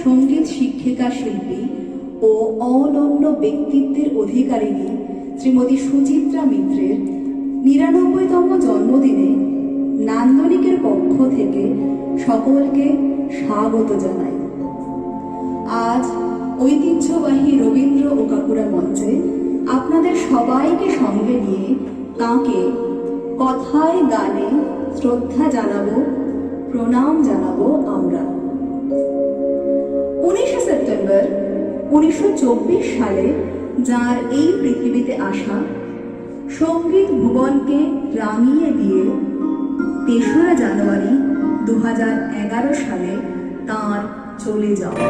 সঙ্গীত শিক্ষিকা শিল্পী ও অনন্য ব্যক্তিত্বের অধিকারিণী শ্রীমতী সুচিত্রা মিত্রের ৯৯তম জন্মদিনে নান্দনিকের পক্ষ থেকে সকলকে স্বাগত জানাই। আজ ঐতিহ্যবাহী রবীন্দ্র ও কাকুরা মঞ্চে আপনাদের সবাইকে সঙ্গে নিয়ে তাঁকে কথায় গানে শ্রদ্ধা জানাবো, প্রণাম জানাবো আমরা। ১৯শে সেপ্টেম্বর ১৯২৪ সালে যার এই পৃথিবীতে আসা সঙ্গীত ভুবনকে রাঙিয়ে দিয়ে ৩রা জানুয়ারি ২০১১ সালে তাঁর চলে যাওয়া।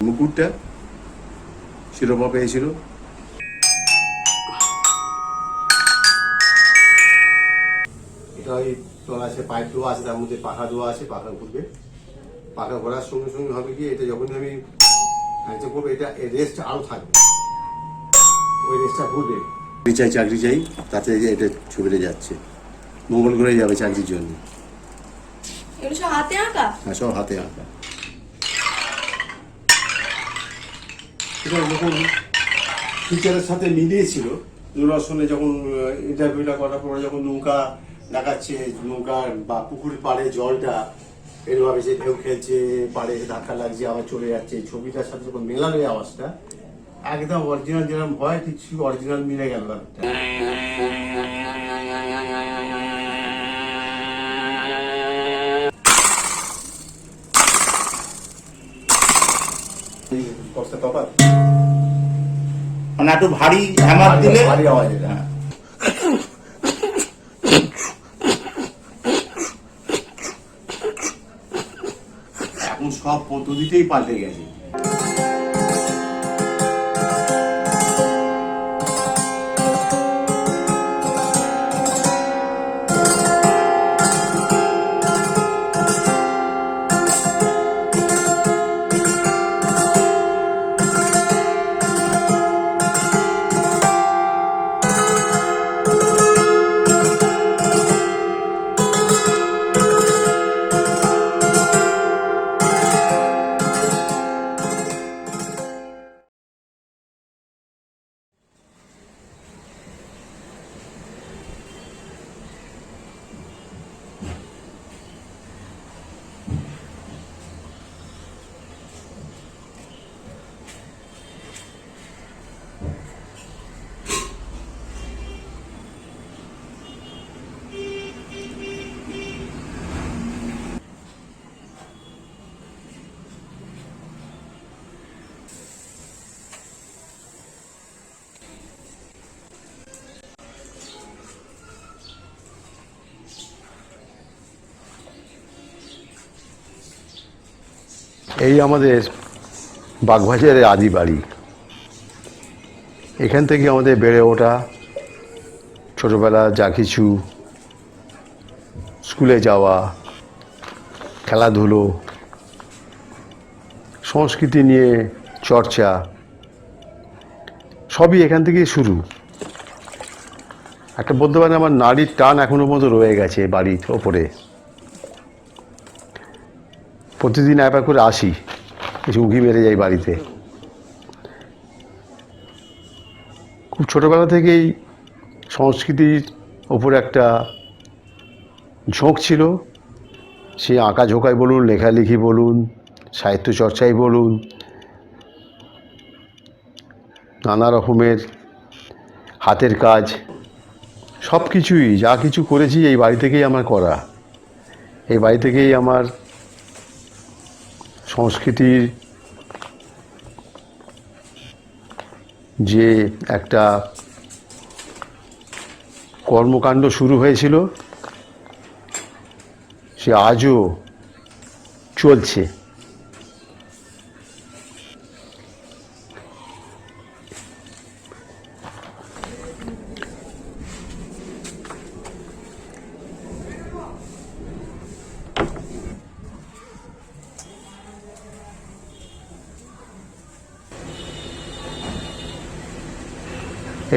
মুকুটটা শিরোপা পেয়েছিল। এটা ওই তলা আছে, পাইপ দেওয়া আছে, তার মধ্যে পাখা দেওয়া আছে, পাখা ঘুরবে। পাখা ঘোরার সঙ্গে সঙ্গে হবে কি, এটা যখন আমি করবো এটা রেস্ট আরো থাকবে, ওই রেস্টটা ঘুরবে। চাকরি চাই, তাতে এটা ছবিটা যাচ্ছে, মঙ্গল করে যাবে চাকরির জন্য। এগুলো সব হাতে আঁকা? হ্যাঁ, সব হাতে আঁকা। এটা যখন টিচারের সাথে মিলিয়েছিল দূরদর্শনে, যখন ইন্টারভিউটা করার পরে যখন নৌকা দেখাচ্ছে, নৌকা বা পুকুর পাড়ে জলটা এরভাবে যে ঢেউ খেলছে, পাড়ে এসে ধাক্কা লাগছে, আবার চলে যাচ্ছে, ছবিটার সাথে যখন মেলালো এই আওয়াজটা, একদম অরিজিনাল যেরকম হয় ঠিক অরিজিনাল মিলে গেল ব্যাপারটা। মানে একটু ভারী হ্যামার দিলে ভারী আওয়াজ এটা। এখন সব পদ্ধতিতেই পাল্টে গেছে। এই আমাদের বাগবাজারের আদি বাড়ি। এখান থেকে আমাদের বেড়ে ওঠা, ছোটোবেলা যা কিছু স্কুলে যাওয়া, খেলাধুলো, সংস্কৃতি নিয়ে চর্চা, সবই এখান থেকেই শুরু। একটা বলতে পারেন আমার নারীর টান এখনো পর্যন্ত রয়ে গেছে বাড়ির ওপরে। প্রতিদিন একবার করে আসি, কিছু উঁকি মেরে যাই বাড়িতে। খুব ছোটোবেলা থেকেই সংস্কৃতির ওপরে একটা ঝোঁক ছিল। সে আঁকা ঝোঁকাই বলুন, লেখালেখি বলুন, সাহিত্য চর্চাই বলুন, নানা রকমের হাতের কাজ, সব কিছুই যা কিছু করেছি এই বাড়ি থেকেই আমার করা। এই বাড়ি থেকেই আমার সংস্কৃতির যে একটা কর্মকাণ্ড শুরু হয়েছিল সে আজও চলছে।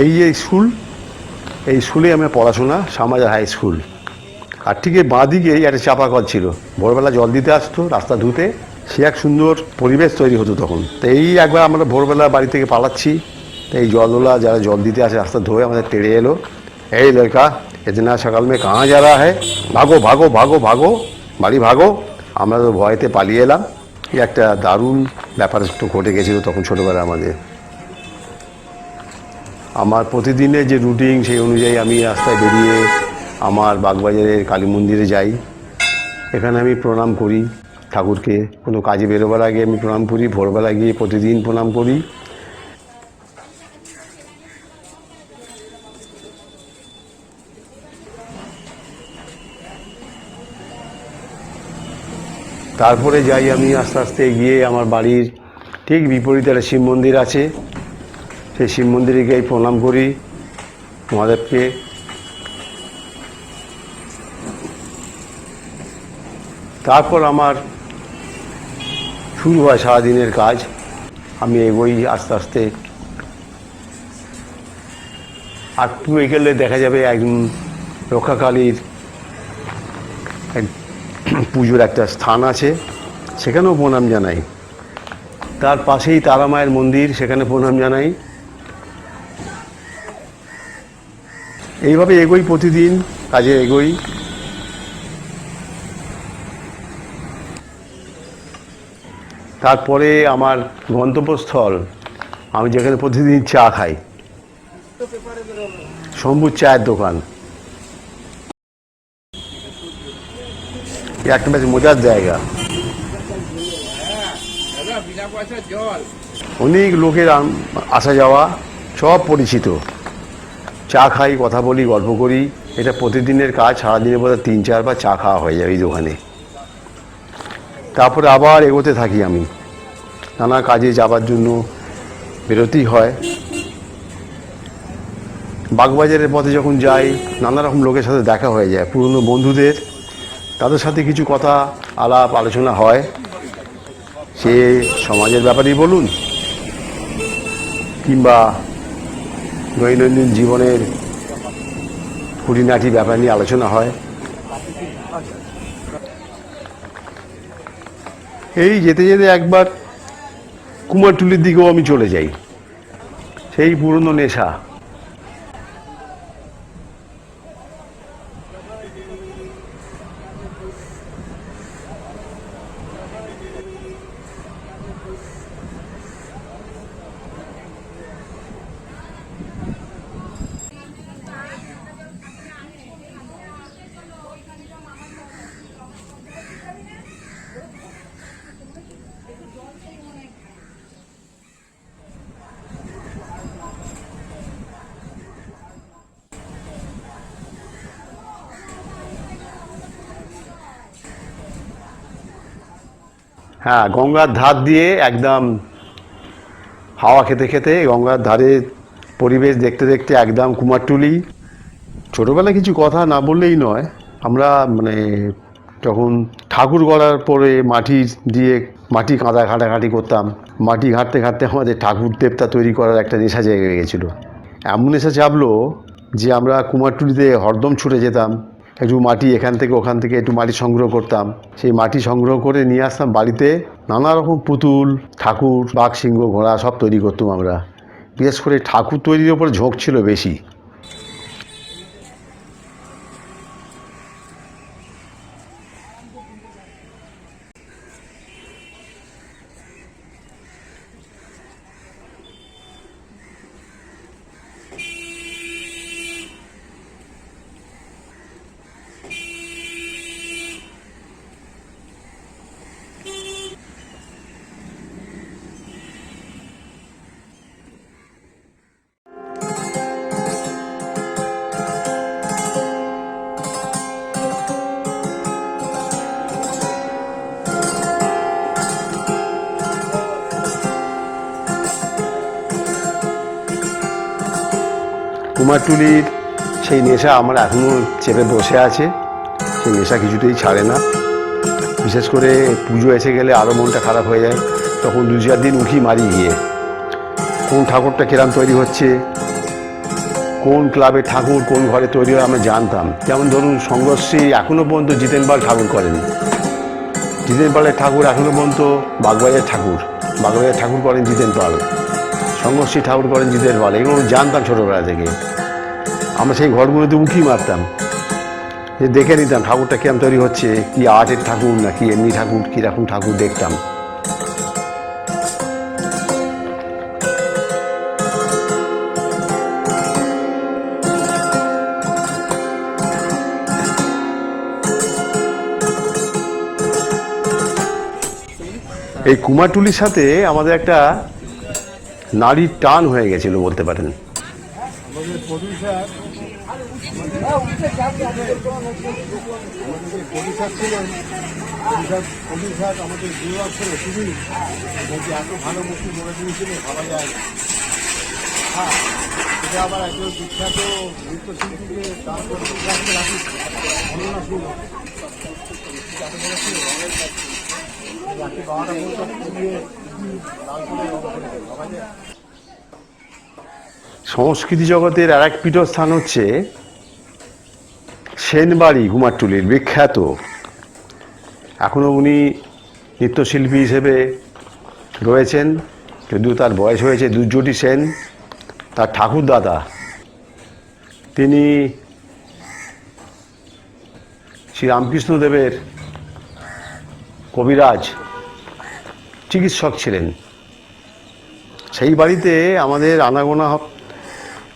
এই যে স্কুল, এই স্কুলে আমার পড়াশোনা, শ্যামবাজার হাই স্কুল। আর ঠিক এই বাঁ দিকেই একটা চাপা কল ছিল, ভোরবেলা জল দিতে আসতো রাস্তা ধুতে। সে এক সুন্দর পরিবেশ তৈরি হতো তখন। তো এই একবার আমরা ভোরবেলা বাড়ি থেকে পালাচ্ছি, তো এই জলওয়ালা যারা জল দিতে আসে রাস্তা ধোয়ে আমাদের তেড়ে এলো, এই লড়কা ইতনা সকাল মে কাহা যা রা হ্যায়, ভাগো ভাগো ভাগো ভাগো, বাড়ি ভাগো। আমরা তো ভয়েতে পালিয়ে এলাম। এই একটা দারুণ ব্যাপার একটু ঘটে গেছিলো তখন ছোটোবেলা আমাদের। আমার প্রতিদিনের যে রুটিন সেই অনুযায়ী আমি রাস্তায় বেরিয়ে আমার বাগবাজারের কালী মন্দিরে যাই। এখানে আমি প্রণাম করি ঠাকুরকে। কোনো কাজে বেরোবার আগে আমি প্রণাম করি, ভোরবেলা গিয়ে প্রতিদিন প্রণাম করি। তারপরে যাই আমি আস্তে আস্তে গিয়ে আমার বাড়ির ঠিক বিপরীতে একটা শিব মন্দির আছে, সেই শিব মন্দিরে গিয়ে প্রণাম করি মহাদেবকে। তারপর আমার শুরু হয় সারাদিনের কাজ। আমি এগোই আস্তে আস্তে। আর একটু এগোলে দেখা যাবে একদম রক্ষাকালীর পুজোর একটা স্থান আছে, সেখানেও প্রণাম জানাই। তার পাশেই তারা মায়ের মন্দির, সেখানে প্রণাম জানাই। এইভাবে এগোই, প্রতিদিন কাজে এগোই। তারপরে আমার গন্তব্যস্থল, আমি যেখানে প্রতিদিন চা খাই, শম্ভুর চায়ের দোকান। একটা বেশ মজার জায়গা। অনেক লোকের আসা যাওয়া, সব পরিচিত। চা খাই, কথা বলি, গল্প করি। এটা প্রতিদিনের কাজ। সারাদিনের বোধহয় 3-4 বার চা খাওয়া হয়ে যায় এই দোকানে। তারপরে আবার এগোতে থাকি। আমি নানা কাজে যাবার জন্য বেরোতেই হয়। বাগবাজারের পথে যখন যাই, নানা রকম লোকের সাথে দেখা হয়ে যায়, পুরনো বন্ধুদের। তাদের সাথে কিছু কথা আলাপ আলোচনা হয়। সে সমাজের ব্যাপারেই বলুন কিংবা দৈনন্দিন জীবনের খুঁটিনাটি ব্যাপার নিয়ে আলোচনা হয়। এই যেতে যেতে একবার কুমারটুলির দিকেও আমি চলে যাই, সেই পুরনো নেশা। হ্যাঁ, গঙ্গার ধার দিয়ে একদম হাওয়া খেতে খেতে গঙ্গার ধারে পরিবেশ দেখতে দেখতে একদম কুমারটুলি। ছোটোবেলায় কিছু কথা না বললেই নয়। আমরা যখন ঠাকুর গড়ার পরে মাটি দিয়ে মাটি কাঁদা ঘাঁটাঘাঁটি করতাম। মাটি ঘাঁটতে ঘাঁটতে আমাদের ঠাকুর দেবতা তৈরি করার একটা নেশা জেগে গেছিলো। এমন নেশা চাপলো যে আমরা কুমারটুলিতে হরদম ছুটে যেতাম, একটু মাটি এখান থেকে ওখান থেকে একটু মাটি সংগ্রহ করতাম। সেই মাটি সংগ্রহ করে নিয়ে আসতাম বাড়িতে, নানা রকম পুতুল, ঠাকুর, বাঘ, সিংহ, ঘোড়া সব তৈরি করতাম আমরা। বিশেষ করে ঠাকুর তৈরির ওপর ঝোঁক ছিল বেশি। কুমারটুলির সেই নেশা আমার এখনও চেপে বসে আছে, সেই নেশা কিছুতেই ছাড়ে না। বিশেষ করে পুজো এসে গেলে আরও মনটা খারাপ হয়ে যায়। তখন 2-4 দিন উঁকি মারি গিয়ে কোন ঠাকুরটা কিরম তৈরি হচ্ছে, কোন ক্লাবের ঠাকুর কোন ঘরে তৈরি হয় আমরা জানতাম। যেমন ধরুন সংঘশ্রী এখনও পর্যন্ত জিতেন পাল ঠাকুর করেন, জিতেন পালের ঠাকুর এখনও পর্যন্ত বাগবাজার ঠাকুর করেন জিতেন পাল, সংঘশ্রী ঠাকুর করেন জিতেন পাল। এগুলো জানতাম ছোটোবেলা থেকে। আমরা সেই ঘরগুলোতে উঁকি মারতাম, যে দেখে নিতাম ঠাকুরটা কেমন তৈরি হচ্ছে, কি আর্টের ঠাকুর নাকি এমনি ঠাকুর, কীরকম ঠাকুর দেখতাম। এই কুমারটুলির সাথে আমাদের একটা নারীর টান হয়ে গেছিল বলতে পারেন। আমাদের প্রডিউসার ছিলেন, প্রডিউসার আমাদের 2 বছর তিনি বলছি এত ভালো মূর্তি গড়ে দিয়েছিল ভাবা যায় না। হ্যাঁ, এটা আবার একজন বিখ্যাত নৃত্যশিল্পীকে তার রাখতে রাখি বর্ণনা ছিল সংস্কৃতি জগতের আর এক পীঠস্থান হচ্ছে সেনবাড়ি, কুমারটুলির বিখ্যাত। এখনও উনি নৃত্যশিল্পী হিসেবে রয়েছেন, যদিও তার বয়স হয়েছে। দুর্যোটি সেন তার ঠাকুরদাদা, তিনি শ্রীরামকৃষ্ণদেবের কবিরাজ চিকিৎসক ছিলেন। সেই বাড়িতে আমাদের আনাগোনা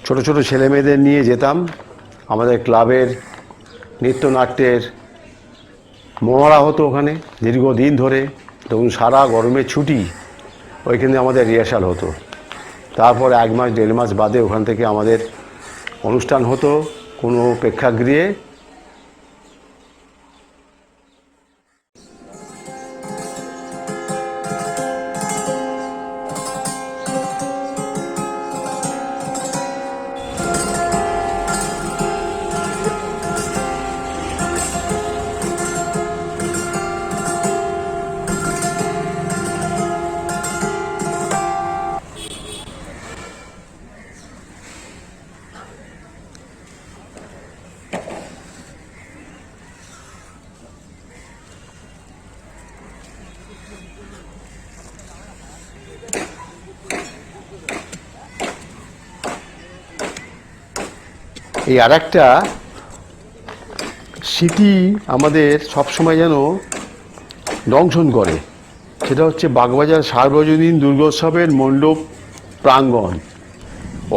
ছোট ছোট ছেলে মেয়েদের নিয়ে যেতাম। আমাদের ক্লাবের নৃত্যনাট্যের মহড়া হতো ওখানে দীর্ঘদিন ধরে। তখন সারা গরমের ছুটি ওইখানে আমাদের রিহার্সাল হতো। তারপর 1 মাস 1.5 মাস বাদে ওখান থেকে আমাদের অনুষ্ঠান হতো কোনো প্রেক্ষাগৃহে। এই আর একটা স্মৃতি আমাদের সবসময় যেন দংশন করে, সেটা হচ্ছে বাগবাজার সার্বজনীন দুর্গোৎসবের মণ্ডপ প্রাঙ্গণ।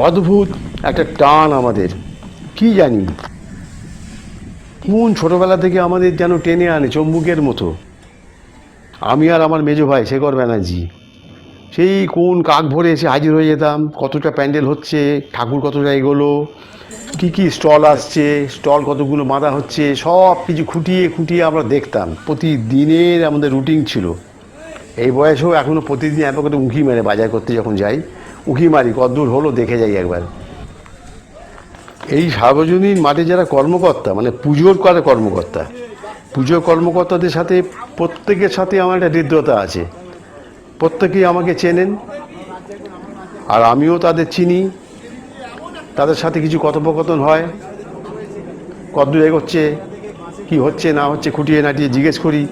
অদ্ভুত একটা টান আমাদের, কি জানি কোন ছোটোবেলা থেকে আমাদের যেন টেনে আনে চম্বুকের মতো। আমি আর আমার মেজো ভাই শেখর ব্যানার্জি সেই কোন কাক ভরে এসে হাজির হয়ে যেতাম। কতটা প্যান্ডেল হচ্ছে, ঠাকুর কতটা এগোলো, কী কী স্টল আসছে, স্টল কতগুলো বাঁধা হচ্ছে, সব কিছু খুঁটিয়ে খুঁটিয়ে আমরা দেখতাম। প্রতিদিনের আমাদের রুটিন ছিল। এই বয়সেও এখনও প্রতিদিন একবার করে উঁকি মেরে বাজার করতে যখন যাই উঁকি মারি কতদূর হলো দেখে যাই একবার। এই সার্বজনীন মাঠে যারা কর্মকর্তা, মানে পুজোর কর্মকর্তাদের সাথে প্রত্যেকের সাথে আমার একটা হৃদ্রতা আছে। প্রত্যেকেই আমাকে চেনেন, আর আমিও তাদের চিনি। তাদের সাথে কিছু কথোপকথন হয়, কতদূর এগোচ্ছে, কি হচ্ছে না হচ্ছে খুঁটিয়ে নাটিয়ে জিজ্ঞেস করি।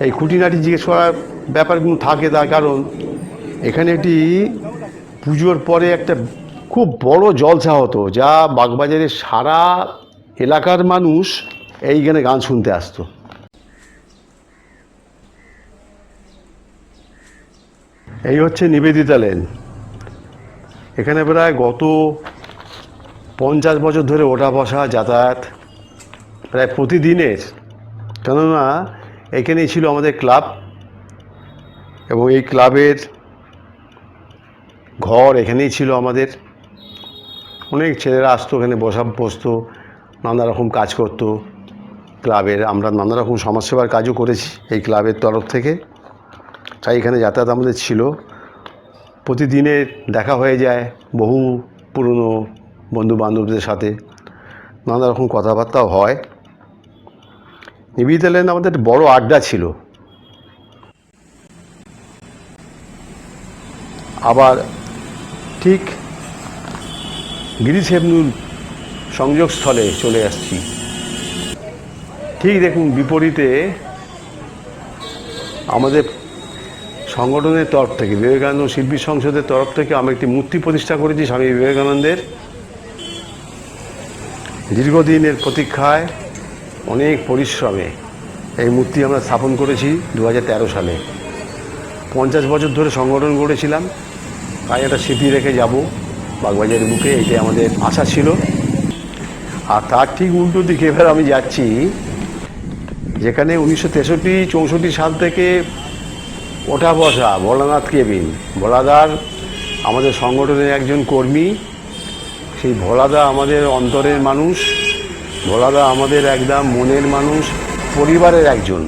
এই খুঁটিনাটি জিজ্ঞেস করার ব্যাপারগুলো থাকে, তার কারণ এখানে একটি পুজোর পরে একটা খুব বড় জলসা হতো, যা বাগবাজারের সারা এলাকার মানুষ এইখানে গান শুনতে আসতো। এই হচ্ছে নিবেদিতা লেন। এখানে প্রায় গত 50 বছর ধরে ওঠা বসা যাতায়াত প্রায় প্রতিদিনের, কেননা এখানেই ছিল আমাদের ক্লাব, এবং এই ক্লাবের ঘর এখানেই ছিল আমাদের। অনেক ছেলেরা আসতো, এখানে বসতো, নানা রকম কাজ করতো ক্লাবের। আমরা নানা রকম সমাজসেবার কাজও করেছি এই ক্লাবের তরফ থেকে, তাই এখানে যাতায়াত আমাদের ছিল। প্রতিদিনের দেখা হয়ে যায় বহু পুরনো বন্ধু বান্ধবদের সাথে, নানা রকম কথাবার্তাও হয়। নিবেদিতা লেন আমাদের বড় আড্ডা ছিল। আবার ঠিক গিরিশ এভিনিউর সংযোগস্থলে চলে আসছি। ঠিক দেখুন, বিপরীতে আমাদের সংগঠনের তরফ থেকে, বিবেকানন্দ শিল্পী সংসদের তরফ থেকে আমরা একটি মূর্তি প্রতিষ্ঠা করেছি স্বামী বিবেকানন্দের। দীর্ঘদিনের প্রতীক্ষায়, অনেক পরিশ্রমে এই মূর্তি আমরা স্থাপন করেছি 2013 সালে। 50 বছর ধরে সংগঠন করেছিলাম, তাই একটা স্মৃতি রেখে যাব বাগবাজারের বুকে, এইটাই আমাদের আশা ছিল। আর তার ঠিক উল্টো দিকে এবার আমি যাচ্ছি, যেখানে 1963-64 সাল থেকে ওঠা বসা ভোলানাথ কেবিন। ভোলাদার আমাদের সংগঠনের একজন কর্মী। সেই ভোলাদা আমাদের অন্তরের মানুষ, ভোলাদা আমাদের একদম মনের মানুষ, পরিবারের একজন।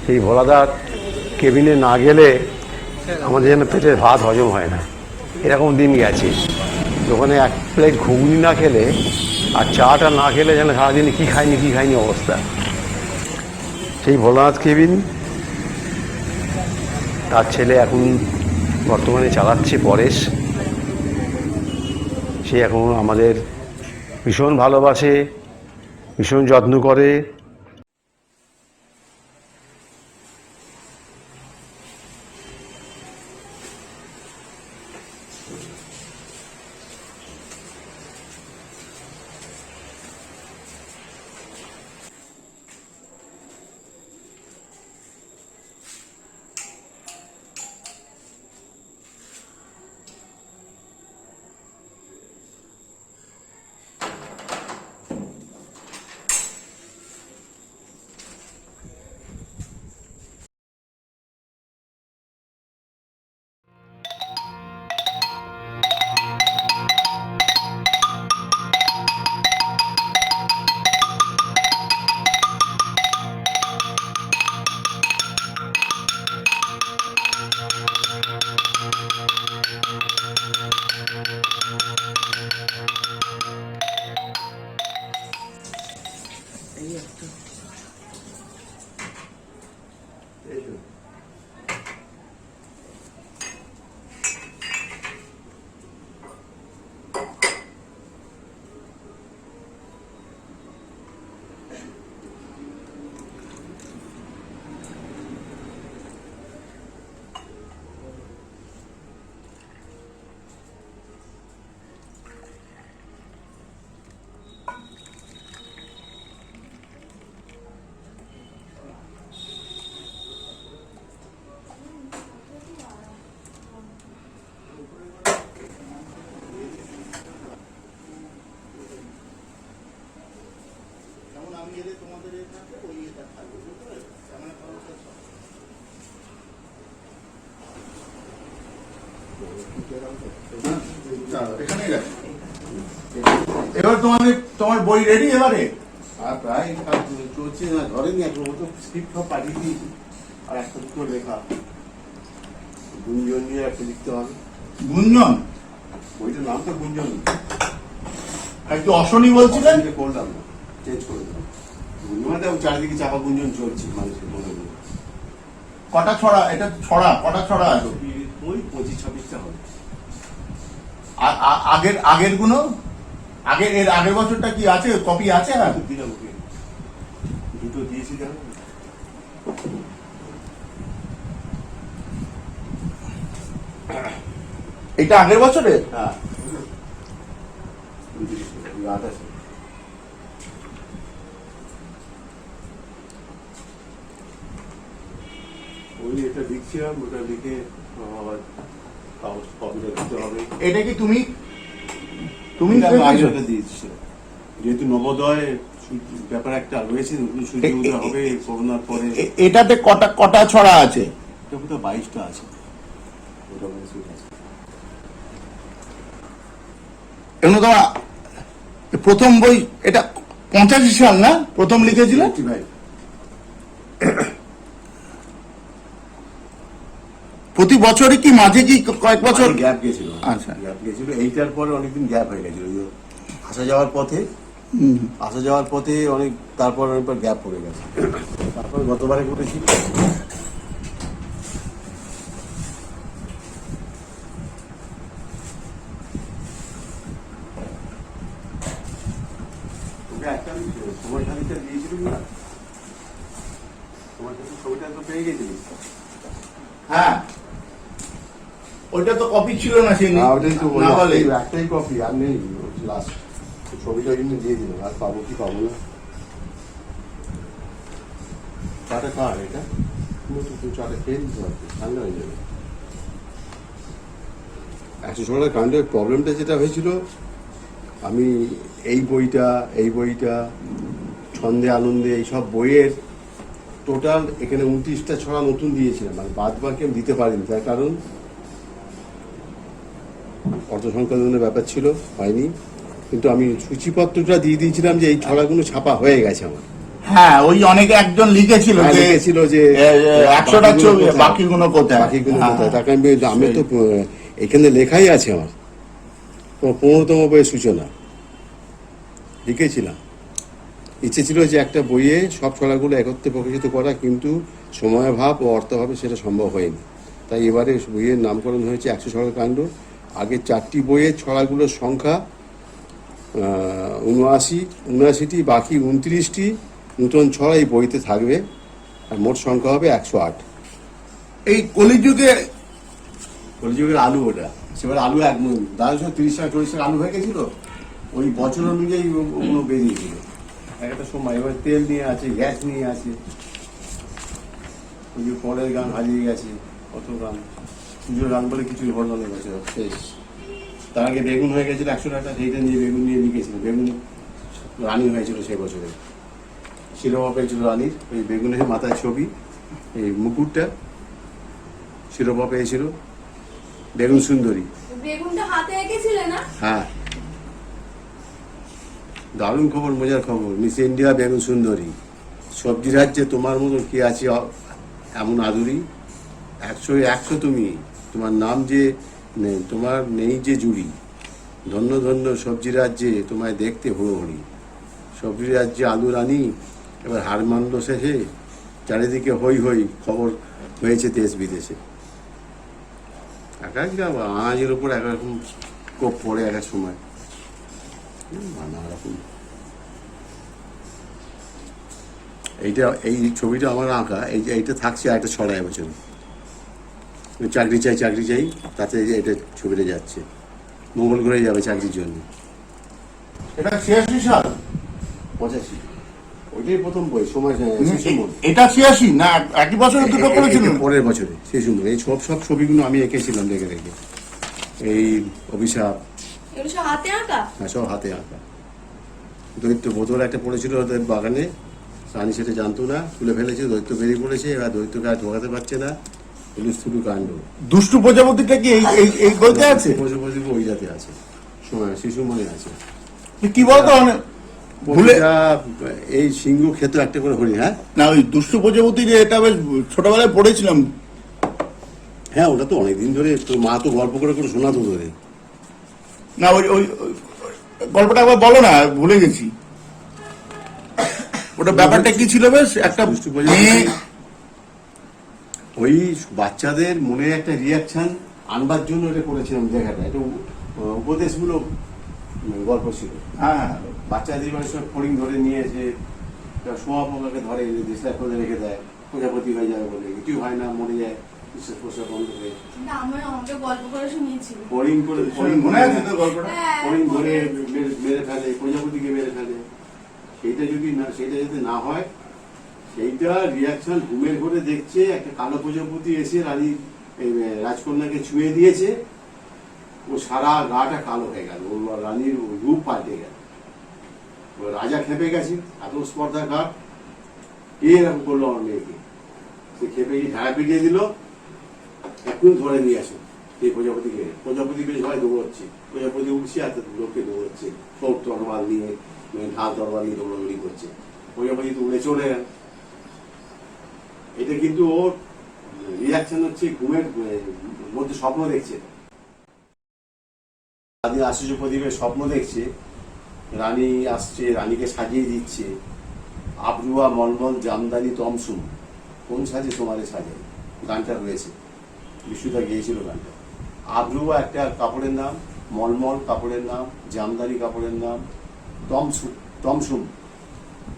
সেই ভোলাদার কেবিনে না গেলে আমাদের যেন পেটের ভাত হজম হয় না, এরকম দিন গেছে। দোকানে এক প্লেট ঘুগনি না খেলে আর চাটা না খেলে যেন সারাদিনে কী খাইনি অবস্থা। সেই ভোলানাথ কেবিন তার ছেলে এখন বর্তমানে চালাচ্ছে পরেশ। সে এখন আমাদের ভীষণ ভালোবাসে, ভীষণ যত্ন করে। এবার তোমার বই রেডি এবারে? আর প্রায় চলছে না, ধরেনি এখন, ও তো স্ক্রিপ্ট সব পাঠিয়ে দিয়েছি। আর একটা দুটো লেখা গুঞ্জন নিয়ে একটা লিখতে হবে। গুঞ্জন? বইটার নাম তো গুঞ্জন। একটু অশনি বলছিলেন, করলাম না, চেঞ্জ করে দিলাম। গুঞ্জন চারিদিকে চাপা গুঞ্জন চলছে মানুষের মনে মনে। কটা ছড়া, এটা ছড়া কটা ছড়া আছে? ওই 25-26টা হবে। আগের গুলো, এর আগের বছরটা কি আছে, কপি আছে? আর দিলাম ওকে, দুটো দিয়েছি জানো। এটা আগের বছরের? হ্যাঁ 28। ওই এটা লিখছিলাম, ওটা লিখে আবার কাগজ কপিটা দিতে হবে। এটা কি তুমি এটা আমি লিখেছো? আগে দিয়েছি, যেহেতু নবোদয় ব্যাপার একটা রয়েছে, নতুন সূর্য উদয় হবে করোনার পরে। এটাতে কটা ছড়া আছে? এটা বোধহয় 22টা আছে। ওটা মনে হয় আছে। এগুলো তোমার প্রথম বই, এটা 85 সাল না প্রথম লিখেছিলে? ভাই প্রতি বছরই কি মাঝে কি কয়েক বছর? গ্যাপ গেছিল। আচ্ছা। গ্যাপ গেছিল, এইটার পরে অনেকদিন গ্যাপ হয়ে গেছিল। ওই যে আসা যাওয়ার পথে অনেক, তারপর অনেকবার গ্যাপ পড়ে গেছে। তারপর গতবারে করেছি। তোকে একটা আমি সময় খানিকটা দিয়েছিলাম না, তোমার কাছে ছবিটা তো পেয়ে গেছিলিস। হ্যাঁ, ওইটা তো কপি ছিল না, সেই ওটাই তো না বলে একটাই কপি, আর নেই। লাস্ট ছবিটা কিন্তু দিয়ে দিলাম, আর পাবো কি পাবো না। চাটা কার এটা? চাটা খেয়ে দিতে হবে, ঠান্ডা হয়ে যাবে। 116 কাণ্ডের প্রবলেমটা যেটা হয়েছিল, আমি এই বইটা ছন্দে আনন্দে এইসব বইয়ের টোটাল এখানে 29টা ছড়া নতুন দিয়েছিলাম, মানে বাদ বাকি আমি দিতে পারিনি। তার কারণ অর্থ সংকলনের ব্যাপার ছিল, হয়নি। কিন্তু আমি সূচিপত্রটা দিয়ে দিয়েছিলাম যে এই ছড়াগুলো ছাপা হয়ে গেছে আমার। হ্যাঁ, ওই অনেকে একজন লিখেছিল হ্যাঁ, যে লিখেছিল যে 100টা ছবি, বাকিগুলো কোথায়? বাকিগুলো হ্যাঁ, কোথায়? তাকে আমি তো এখানে লেখাই আছে আমার 15তম বইয়ের সূচনা লিখেছিলাম। ইচ্ছে ছিল যে একটা বইয়ে সব ছড়াগুলো একত্রে প্রকাশিত করা, কিন্তু সময়াভাব ও অর্থাভাবে সেটা সম্ভব হয়নি। তাই এবারে বইয়ের নামকরণ হয়েছে 116 কাণ্ড। আগে 4টি বইয়ের ছড়াগুলোর সংখ্যা 79টি, বাকি 29টি নতুন ছড়া এই বইতে থাকবে, আর মোট সংখ্যা হবে 108। এই কলিযুগে কলিযুগের আলু ওটা, সেবার আলু 30 টাকা 40 টাকা আলু হয়ে গেছিল, ওই বছর অনুযায়ী ওগুলো বেরিয়েছিল একটা সময়। এবার তেল নিয়ে আছে, গ্যাস নিয়ে আছে, ওই যে পরের গান হারিয়ে গেছে, কত গান, পুজোর গান বলে কিছুই হলো না বছর শেষ। তার আগে বেগুন হয়ে গেছিল 100 টাকা, সেইটা নিয়ে বেগুন নিয়ে লিখেছিল। বেগুন রানী হয়েছিল সেই বছরে, শিরোপা পেয়েছিল রানীর, ওই বেগুনের মাথায় ছবি, এই মুকুটটা শিরোপা পেয়েছিল, বেগুন সুন্দরী। বেগুনটা হাতে এঁকেছিলে না? হ্যাঁ, দারুণ খবর, মজার খবর। মিস ইন্ডিয়া বেগুন সুন্দরী, সবজি রাজ্যে তোমার মতো কি আছে এমন আদুরি, 100 তুমি, তোমার নাম যে তোমার নেই যে জুড়ি, ধন্য ধন্য সবজি রাজ্যে তোমায় দেখতে হুড়োহুড়ি, সবজি রাজ্যে আলু রানী এবার হার মানল শেষে, চারিদিকে হই হই খবর হয়েছে দেশ বিদেশে। এক এক আনাজের উপর এক রকম কোপ পড়ে এক এক সময়, নানা রকম। এই ছবিটা আমার আঁকা, এইটা থাকছে একটা ছড়া বছর, চাকরি চাই, তাতে এটা ছবিটা যাচ্ছে, মঙ্গল গ্রহে যাবে চাকরির জন্য। এটা 86 সাল? 85, ওইটাই প্রথম বই, সময় শিশুমন। এটা 86 না একই বছরে দুটো করেছিল? পরের বছরে শিশুমন। এই সব ছবিগুলো আমি এঁকেছিলাম দেখে দেখে। এই অভিশাপ, এগুলো সব হাতে আঁকা? হ্যাঁ, সব হাতে আঁকা। দৈত্য বোতল একটা পড়েছিল ওদের বাগানে, রানী সেটা জানতো না, তুলে ফেলেছে, দৈত্য বেরিয়ে পড়েছে, এবার দৈত্যকে আর ঢোকাতে পারছে না, হুলুস্থুলু কাণ্ড। দুষ্টু প্রজাপতিটা কি এই বইতে আছে? প্রজাপতি ওই জাতে আছে, সময় শিশু মনে আছে। কি বলতো ভুলে, প্রতিটা এই সিংহ খেত একটা করে হরি। হ্যাঁ না ওই দুষ্টু প্রজাপতি, এটা বেশ ছোটবেলায় পড়েছিলাম। হ্যাঁ, ওটা তো অনেকদিন ধরে, তোর মা তো গল্প করে করে শোনাতো ধরে। না ওই ওই গল্পটা একবার বলো না, ভুলে গেছি। ওটা ব্যাপারটা কি ছিল? বেশ একটা দুষ্টু প্রজাপতি ওই বাচ্চাদের মনে একটা রিয়াকশন আনবার জন্য এটা করেছিলাম জায়গাটা, এটা উপদেশমূলক গল্প ছিল। হ্যাঁ, বাচ্চাদের মানে সব ফড়িং ধরে নিয়ে এসে সোয়া পোকাকে ধরে দেশটা করে রেখে দেয়, প্রজাপতি হয়ে যাবে বলে, কিছুই হয় না, মরে যায়, নিঃশ্বাস প্রশ্বাস বন্ধ হয়ে। না, আমাকে গল্প করে শুনিয়েছিল। ফড়িং করে মনে আছে তো গল্পটা? হ্যাঁ, ফড়িং ধরে মনে আছে। মেরে ফেলে, প্রজাপতিকে মেরে ফেলে। সেটা যদি না হয়, সেইটা রিয়াকশন ঘুমের ঘরে দেখছে একটা কালো প্রজাপতি এসে রানীর রাজকন্যাকে ছুঁয়ে দিয়েছে, ও সারা গাটা কালো হয়ে গেল, ও রানীর রূপ পাল্টে গেল। ও রাজা খেপে গেছে, এত স্পর্ধা কার, এরকম করলো আমার মেয়েকে। সে খেপে গিয়ে ঝাড়া পিটিয়ে দিল, এখন ধরে নিয়ে আসো এই প্রজাপতিকে। প্রজাপতি বেশ সবাই দৌড়চ্ছে, প্রজাপতি উঠছে আর লোককে দৌড়চ্ছে, সব তরবাল নিয়ে, ঢাল তরবাল নিয়ে দৌড়াদৌড়ি করছে। প্রজাপতি তো উড়ে চলে গেল। এটা কিন্তু ওর রিয়াকশন হচ্ছে ঘুমের মধ্যে স্বপ্ন দেখছে। রানী আশ্চর্য প্রদীপের স্বপ্ন দেখছে, রানী আসছে, রানীকে সাজিয়ে দিচ্ছে, আবরুয়া মলমল জামদানি তমসুম, কোন সাজে তোমারে সাজে, গানটা রয়েছে, বিশুদা গিয়েছিল গানটা। আবরুয়া একটা কাপড়ের নাম, মলমল কাপড়ের নাম, জামদানি কাপড়ের নাম, তমসুম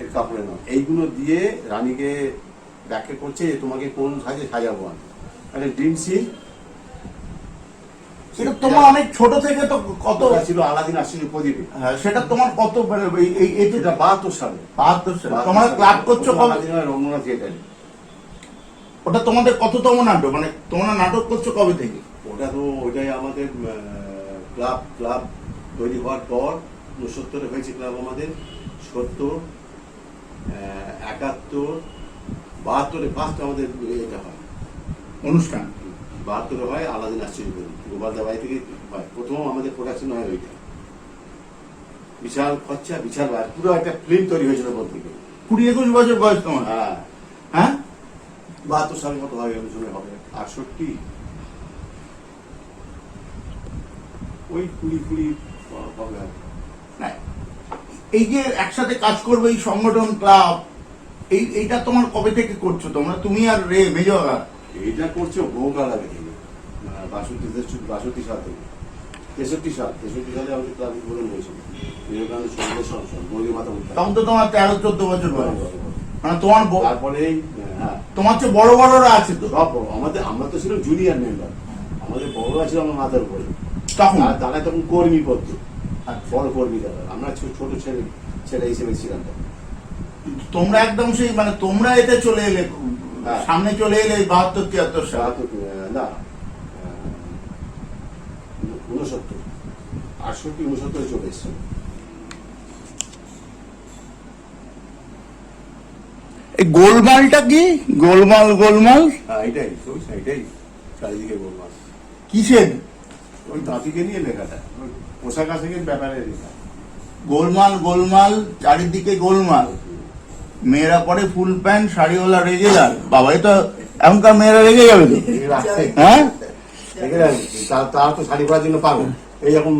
এর কাপড়ের নাম। এইগুলো দিয়ে রানীকে ব্যাখ্যা করছে যে তোমাকে কোন সাজে সাজাবো আমি। মানে ড্রিম সিন। সেটা তোমার অনেক ছোট থেকে তো কত ছিল আলাদিন আশ্চর্য প্রদীপে। হ্যাঁ, সেটা তোমার কত মানে এটা 72 সালে। 72 সালে তোমরা ক্লাব করছো কবে? রবীন্দ্রনাথ থিয়েটারে। ওটা তোমাদের কততম নাটক, মানে তোমরা নাটক করছো কবে থেকে? ওটাই আমাদের ক্লাব তৈরি হওয়ার পর 69-এ হয়েছে ক্লাব আমাদের, 70, 71, 72-এ ফার্স্ট আমাদের এটা হয় অনুষ্ঠান। 72-এ হয় আলাদিন আশ্চর্য গোপালদা বাড়ি থেকে হয় প্রথম আমাদের প্রোডাকশন হয় ওইটা। বিশাল খরচা, বিশাল পুরো একটা ফিল্ম তৈরি হয়েছিল বলতে গেলে। 20-21 বছর বয়স তোমার? হ্যাঁ হ্যাঁ, 72 সাল মতো হয়, ওই সময় হবে 68, ওই 20 হবে। না, এই যে একসাথে কাজ করবে এই সংগঠন ক্লাব, এইটা তোমার কবে থেকে করছো তোমরা, তুমি আর মেজোগা? এইটা করছে বহুকাল আগে থেকে, 62 সাল থেকে, 63 সালে আমাদের ক্লাব উদ্বোধন হয়েছিল, বিবেকানন্দ সঙ্গীত সংসদ, গৌরী মাতা উদ্যান। তখন তো তোমার 13-14 বছর বয়স, মানে তোমার তারপরে হ্যাঁ তোমার চেয়ে বড় বড়রা আছে তো সব আমরা তো ছিল জুনিয়র মেম্বার, আমাদের বড়রা ছিল আমার মাথার উপরে, তখন? তারা তখন কর্মী পড়ত, আচ্ছা। বড় কর্মী তারা, আমরা ছোট ছেলে হিসেবে ছিলাম। তোমরা একদম সেই মানে তোমরা এতে চলে এলে, হ্যাঁ। সামনে চলে এলে 72-73 সাল। না 69, 68-69 চলে এসছে। এই গোলমালটা কি? গোলমাল হ্যাঁ এটাই চারিদিকে গোলমাল। কিসের? ওই তাঁতিকে নিয়ে লেখাটা, ওই পোশাক আশাকের ব্যাপারে লেখা। গোলমাল চারিদিকে গোলমাল, মেয়েরা পরে ফুল প্যান্ট শাড়িওয়ালা রেগুলার। বাবা, তো এখনকার মেয়েরা রেগে যাবে তো, হ্যাঁ? তারা তো শাড়ি পরার জন্য পাগল। এই যখন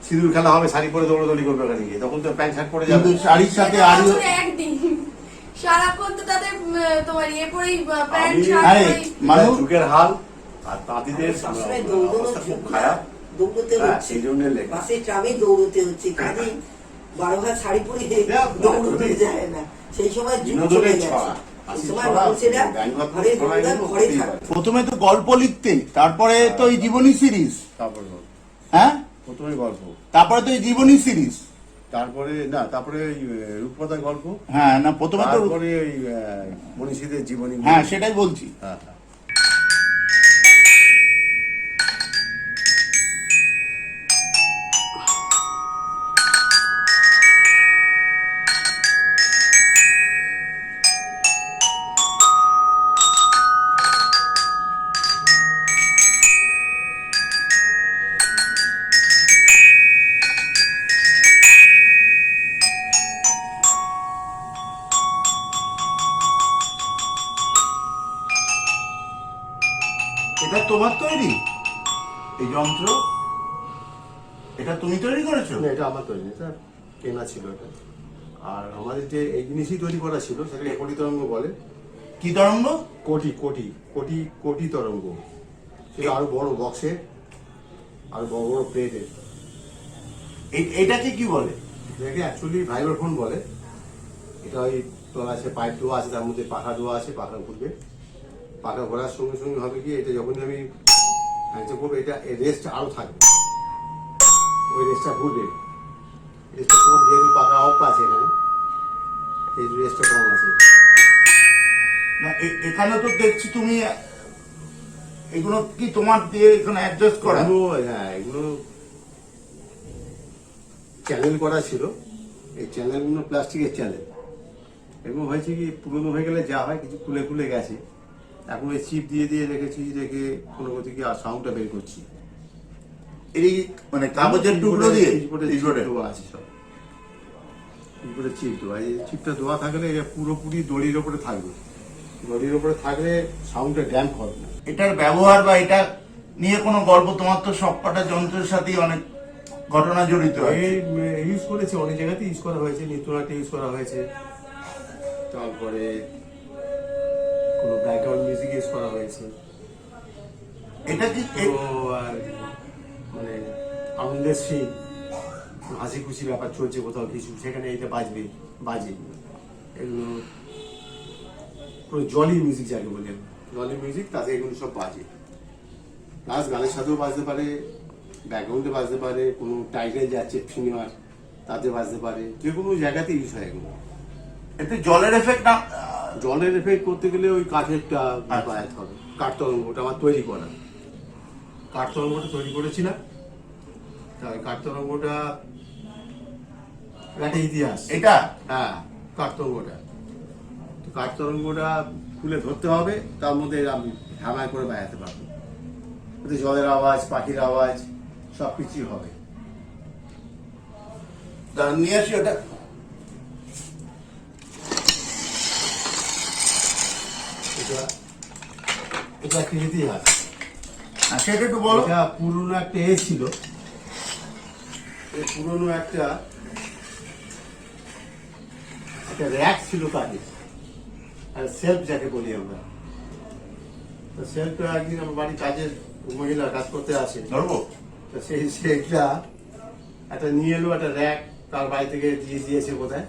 সিঁদুর খেলা হবে শাড়ি পরে দৌড়াদৌড়ি করবে ওখানে গিয়ে, তখন তো প্যান্ট শার্ট পরে যাবে। কিন্তু শাড়ির সাথে আরো বছরে একদিন সারাক্ষণ তো তাদের তোমার ইয়ে পরেই প্যান্ট আমি- শার্ট আরে, পরেই। মানুষ যুগের হাল আর তাঁতিদের সবসময় দৌড়ানোর অবস্থা খুব জন্য খারাপ। দৌড়তে হ্যাঁ, হচ্ছে, সেই জন্য লেখা। বাসে ট্রামে দৌড়তে হচ্ছে, কাজে 12 হাত শাড়ি পরে দৌড়তে যায় না। সেই সময় যুগ চলে বিনোদনের গেছে। ছড়া, এই সময় মানুষেরা ঘরে দৌড়া, ঘরে থাকে। প্রথমে তো গল্প লিখতে, তারপরে তো এই জীবনী সিরিজ, তারপরে গল্প। হ্যাঁ, প্রথমে গল্প, তারপরে তো এই জীবনী সিরিজ। তারপরে ওই রূপকথার গল্প, হ্যাঁ, না প্রথমে তো, তারপরে ওই মনীষীদের জীবনী। হ্যাঁ সেটাই বলছি। হ্যাঁ। এটা তোমার তৈরি এই যন্ত্র? এটা তুমি তৈরি করেছো? না, এটা আমার তৈরি, এটা কেনা ছিল এটা। আর আমাদের যে এই জিনিসই তৈরি করা ছিল সেটাকে পরিতরঙ্গ বলে। কি তরঙ্গ? কোটি কোটি কোটি কোটি তরঙ্গ, সেটা আরো বড় বক্সে, আর বড় বড় প্লেটে। এটাকে কি বলে? এটাকে অ্যাকচুয়ালি ভাইব্রাফোন বলে। এটা ওই তোলা আছে, পাইপ দেওয়া আছে, তার মধ্যে পাখা দেওয়া আছে, পাখা ঘুরবে। পাখা ঘোরার সঙ্গে সঙ্গে হবে কি, এটা যখনই আমি করবো, এটা রেস্ট আরো থাকবে, ওই রেস্টটা ঘুরবে। রেস্টটা কম, যেহেতু পাখা অফ আছে এখানে, এই রেস্টটা কম আছে। না এখানে তো দেখছি তুমি এগুলো কি তোমার দিয়ে এখানে অ্যাডজাস্ট করা? হ্যাঁ, এগুলো চ্যানেল করা ছিল। এই চ্যানেলগুলো প্লাস্টিকের চ্যানেল। এগুলো হয়েছে কি, পুরোনো হয়ে গেলে যা হয়, কিছু খুলে খুলে গেছে। এখন এই চিপ দিয়ে দিয়ে রেখেছি, রেখে কোনো গতি কি আর সাউন্ডটা বের করছি। এই মানে কাগজের টুকরো দিয়ে দেওয়া আছে সব, উপরে চিপ দেওয়া। এই চিপটা দেওয়া থাকলে এটা পুরোপুরি দড়ির ওপরে থাকবে। দড়ির ওপরে থাকলে সাউন্ডটা ড্যাম্প হবে না। এটার ব্যবহার বা এটা নিয়ে কোনো গল্প? তোমার তো সবকটা যন্ত্রের সাথেই অনেক ঘটনা জড়িত আছে। ইউজ করেছে, অনেক জায়গাতে ইউজ করা হয়েছে, নৃত্যনাট্যে ইউজ করা হয়েছে, তারপরে কোনো ব্যাকগ্রাউন্ড মিউজিক ইউজ করা হয়েছে। এটা কি তো আর মানে আনন্দের সিন, হাসি খুশি ব্যাপার চলছে কোথাও কিছু, সেখানে এটা বাজবে, বাজে। এগুলো পুরো জলি মিউজিক যাকে বলে, জলি মিউজিক, তাতে এগুলো সব বাজে। প্লাস গানের সাথেও বাজতে পারে, ব্যাকগ্রাউন্ডে বাজতে পারে, কোনো টাইটেল যাচ্ছে সিনেমার তাতে বাজতে পারে, যে কোনো জায়গাতে ইউজ হয় এগুলো। এতে জলের এফেক্ট না? জলের এফেক্ট করতে গেলে ওই কাঠেরটা বাজাতে হবে। কাঠ তরঙ্গটা আমার তৈরি করা, কাঠ তরঙ্গটা তৈরি করেছিলাম। তা ওই কাঠ তরঙ্গটা একটা ইতিহাস। এটা হ্যাঁ, কাঠ তরঙ্গটা, তো কাঠ তরঙ্গটা খুলে ধরতে হবে, তার মধ্যে আমি হামায় করে বাজাতে পারবো। ওতে জলের আওয়াজ, পাখির আওয়াজ সব কিছুই হবে। দাঁড়ান, নিয়ে আসি ওটা। এটা এটা একটা ইতিহাস। সেটা একটু বলো। এটা পুরনো একটা ছিল, এই পুরনো একটা র্যাক ছিল কাঠের, আর সেলফ যাকে বলি আমরা। তো সেলফটা একদিন আমার বাড়ির কাজের মহিলা কাজ করতে আসে, ধরবো? তো সেইটা একটা নিয়ে এলো, একটা র্যাক তার বাড়ি থেকে দিয়ে দিয়েছে কোথায়।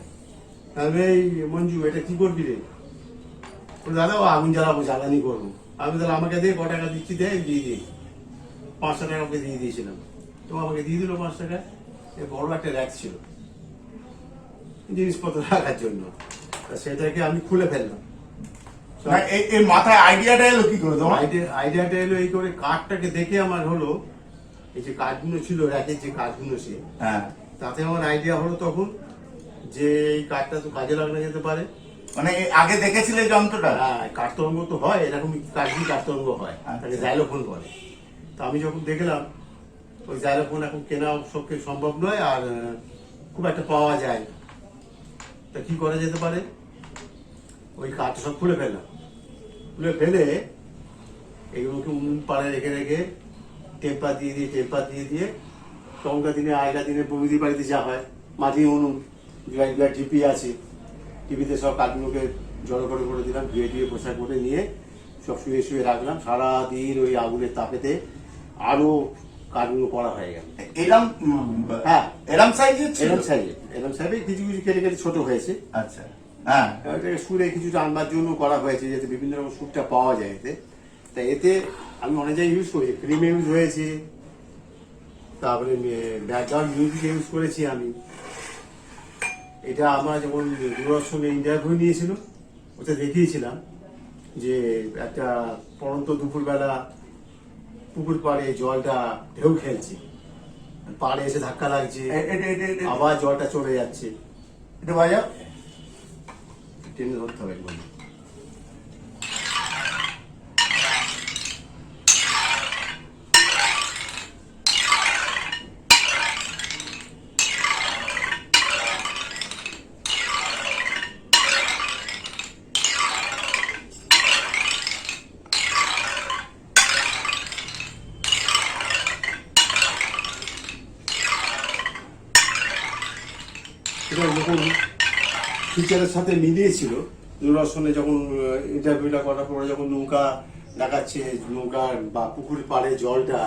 তাহলে এই মঞ্জু, এটা কি করবি রে? বলে, দাদা ও আগুন জ্বালাবো, জ্বালানি করবো। আমি তাহলে আমাকে দিয়ে ক টাকা দিচ্ছি, দেয় দিয়ে দিই। 500 টাকা ওকে দিয়ে দিয়েছিলাম, তো আমাকে দিয়ে দিল 5 টাকা। বড় একটা র্যাক ছিল জিনিসপত্র রাখার জন্য, তা সেটাকে আমি খুলে ফেললাম। না, এই মাথায় আইডিয়াটা এলো কি করে তোমার? আইডিয়াটা এলো এই করে, কাঠটাকে দেখে আমার হলো, এই যে কাঠগুলো ছিল র্যাকের, যে কাঠগুলো ছিল, হ্যাঁ, তাতে আমার আইডিয়া হলো তখন যে এই কাঠটা তো কাজে লাগানো যেতে পারে। মানে আগে দেখেছিলে যন্ত্রটা? হ্যাঁ, কাঠতরঙ্গ তো হয় এরকম, কাঠই কাঠতরঙ্গ হয়, তাকে জাইলোফোন বলে। তো আমি যখন দেখলাম ওই জাইলোফোন এখন কেনা সবকে সম্ভব নয়, আর খুব একটা পাওয়া যায়, তা কি করা যেতে পারে, ওই কাঠ সব খুলে ফেললাম। খুলে ফেলে এগুলোকে উনুন পাড়ে রেখে রেখে টেম্পার দিয়ে দিয়ে তখনকার দিনে, আগেকার দিনে বৌদি বাড়িতে যা হয়, মাটির উনুন, টিপি আছে, টিভিতে সব কাঠগুলোকে জড়ো করে দিলাম, ধুয়ে টুয়ে পোশাক করে নিয়ে সব শুয়ে শুয়ে রাখলাম। সারাদিন ওই আগুনের তাপেতে আরো কাঠগুলো করা হয়ে গেল। এরম? হ্যাঁ, এরম সাইজের ছিল? এরম সাইজে কিছু কিছু কেটে কেটে ছোট হয়েছে। আচ্ছা, হ্যাঁ। এটাকে সুরে কিছুটা আনবার জন্য করা হয়েছে, যাতে বিভিন্ন রকম সুরটা পাওয়া যায় এতে। তা এতে আমি অনেক জায়গায় ইউজ করেছি, ফিল্মে ইউজ হয়েছে, তারপরে ব্যাকগ্রাউন্ড মিউজিক ইউজ করেছি আমি। এটা আমরা যখন দূরদর্শনে ইন্টারভিউ নিয়েছিল, ওতে দেখিয়েছিলাম যে একটা পড়ন্ত দুপুরবেলা পুকুর পাড়ে জলটা ঢেউ খেলছে, পাড়ে এসে ধাক্কা লাগছে, আবার জলটা চলে যাচ্ছে। এটা বাজাও। টেনে ধরতে হবে একবার। এটা যখন ফিচারের সাথে মিলিয়েছিল, দূরদর্শনে যখন ইন্টারভিউটা করার পরে যখন নৌকা দেখাচ্ছে, নৌকা বা পুকুরের পাড়ে জলটা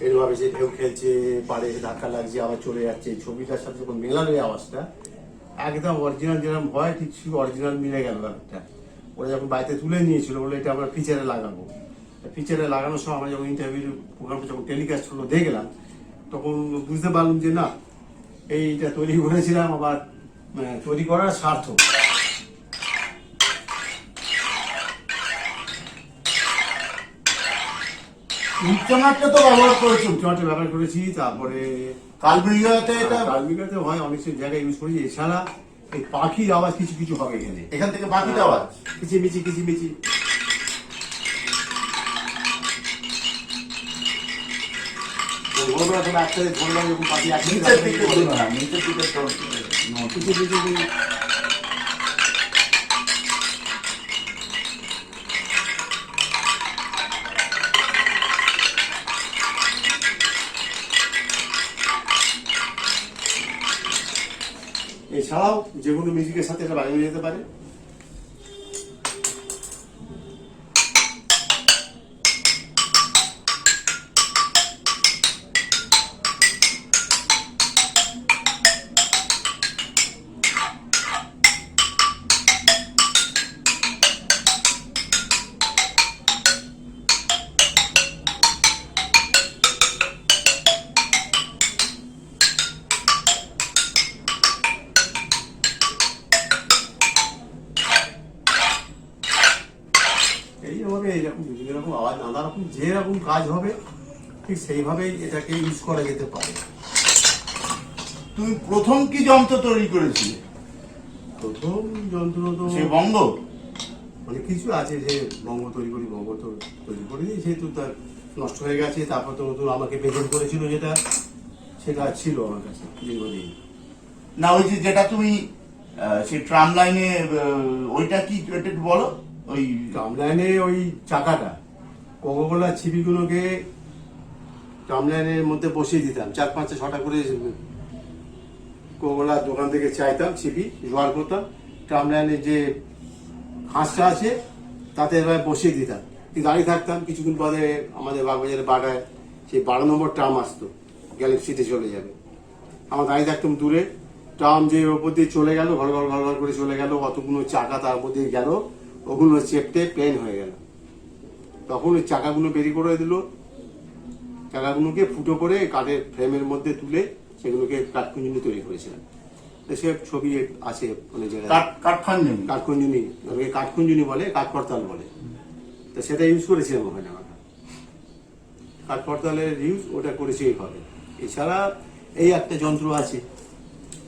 এরভাবে সে ঢেউ খেলছে, পাড়ে এসে ধাক্কা লাগছে আবার চলে যাচ্ছে, ছবিটার সাথে যখন মেলালো এই আওয়াজটা একদম অরিজিনাল যেরকম হয় ঠিক অরিজিনাল মিলে গেল ব্যাপারটা। ওরা যখন বাড়িতে তুলে নিয়েছিল বলে এটা আমরা ফিচারে লাগাবো, ফিচারে লাগানোর সময় আমরা যখন ইন্টারভিউ প্রোগ্রামটা যখন টেলিকাস্ট হলো দেখলাম, তখন বুঝতে পারলাম যে না, এইটা তৈরি করেছিলাম আবার তৈরি করার সার্থক। উচ্চমাত্রা তো ব্যবহার করেছো, টমেটো ব্যবহার করেছি, তারপরে কালবিঘাতে এটা কালবিঘাতে হয়, অনেক জায়গায় ইউজ করি। এছাড়া এই পাখির আওয়াজ কিছু কিছু হবে এখানে, এখান থেকে পাখির আওয়াজ, কিচিমিচি কিচিমিচি। ভোরবেলা তবে একসাথে ভোরবেলা যখন পাখি নিচের দিকে দিও না, নিচের দিকে কিচিমিচি এছাড়াও যে কোনো মিউজিকের সাথে এটা বাজানো যেতে পারে। এইভাবে এইরকম বিভিন্ন রকম আওয়াজ, নানা রকম যেরকম কাজ হবে ঠিক সেইভাবেই এটাকে ইউজ করা যেতে পারে। তুমি প্রথম কি যন্ত্র তৈরি করেছিলে? প্রথম যন্ত্র তো সে বঙ্গ? অনেক কিছু আছে, যে বঙ্গ তৈরি করি, বঙ্গ তো তৈরি করিনি, যেহেতু তার নষ্ট হয়ে গেছে। তারপর তো নতুন আমাকে প্রেজেন্ট করেছিল যেটা, সেটা ছিল আমার কাছে দীর্ঘদিন। না ওই যে যেটা তুমি সেই ট্রাম লাইনে, ওইটা কি এটা একটু বলো। ওই ট্রামলাইনে ওই চাকাটা কোকাকোলা ছিপিগুলোকে ট্রামলাইনের মধ্যে বসিয়ে দিতাম, 4-5-6টা করে কোকাকোলার দোকান থেকে চাইতাম, ছিপি জোগাড় করতাম, ট্রামলাইনের যে খাঁজটা আছে তাতে এবার বসিয়ে দিতাম, দাঁড়িয়ে থাকতাম। কিছুক্ষণ পরে আমাদের বাগবাজারে বাগায় সেই 12 নম্বর ট্রাম আসতো, গ্যালাক্সিতে চলে যাবে, আমরা দাঁড়িয়ে থাকতাম দূরে। ট্রাম যে ওপর দিয়ে চলে গেল, ঘর ঘর ঘর ঘর করে চলে গেল, অতগুলো চাকা তার উপর দিয়ে গেল, ওগুলো চেপটে প্লেন হয়ে গেল। তখন ওই চাকাগুলো বেরিয়ে করে দিল, চাকাগুলোকে ফুটো করে কাঠের ফ্রেমের মধ্যে তুলে সেগুলোকে কাঠখুঞ্জুনি তৈরি করেছিলাম। তো সে ছবি আছে অনেক জায়গায়, কাঠখাঞ্জনি। কাঠখুঞ্জুনি, ওকে কাঠখুঞ্জুনি বলে, কাঠকরতাল বলে। তো সেটা ইউজ করেছিলাম ওখানে আমরা, কাঠকরতালের ইউজ ওটা করেছি এইভাবে। এছাড়া এই একটা যন্ত্র আছে,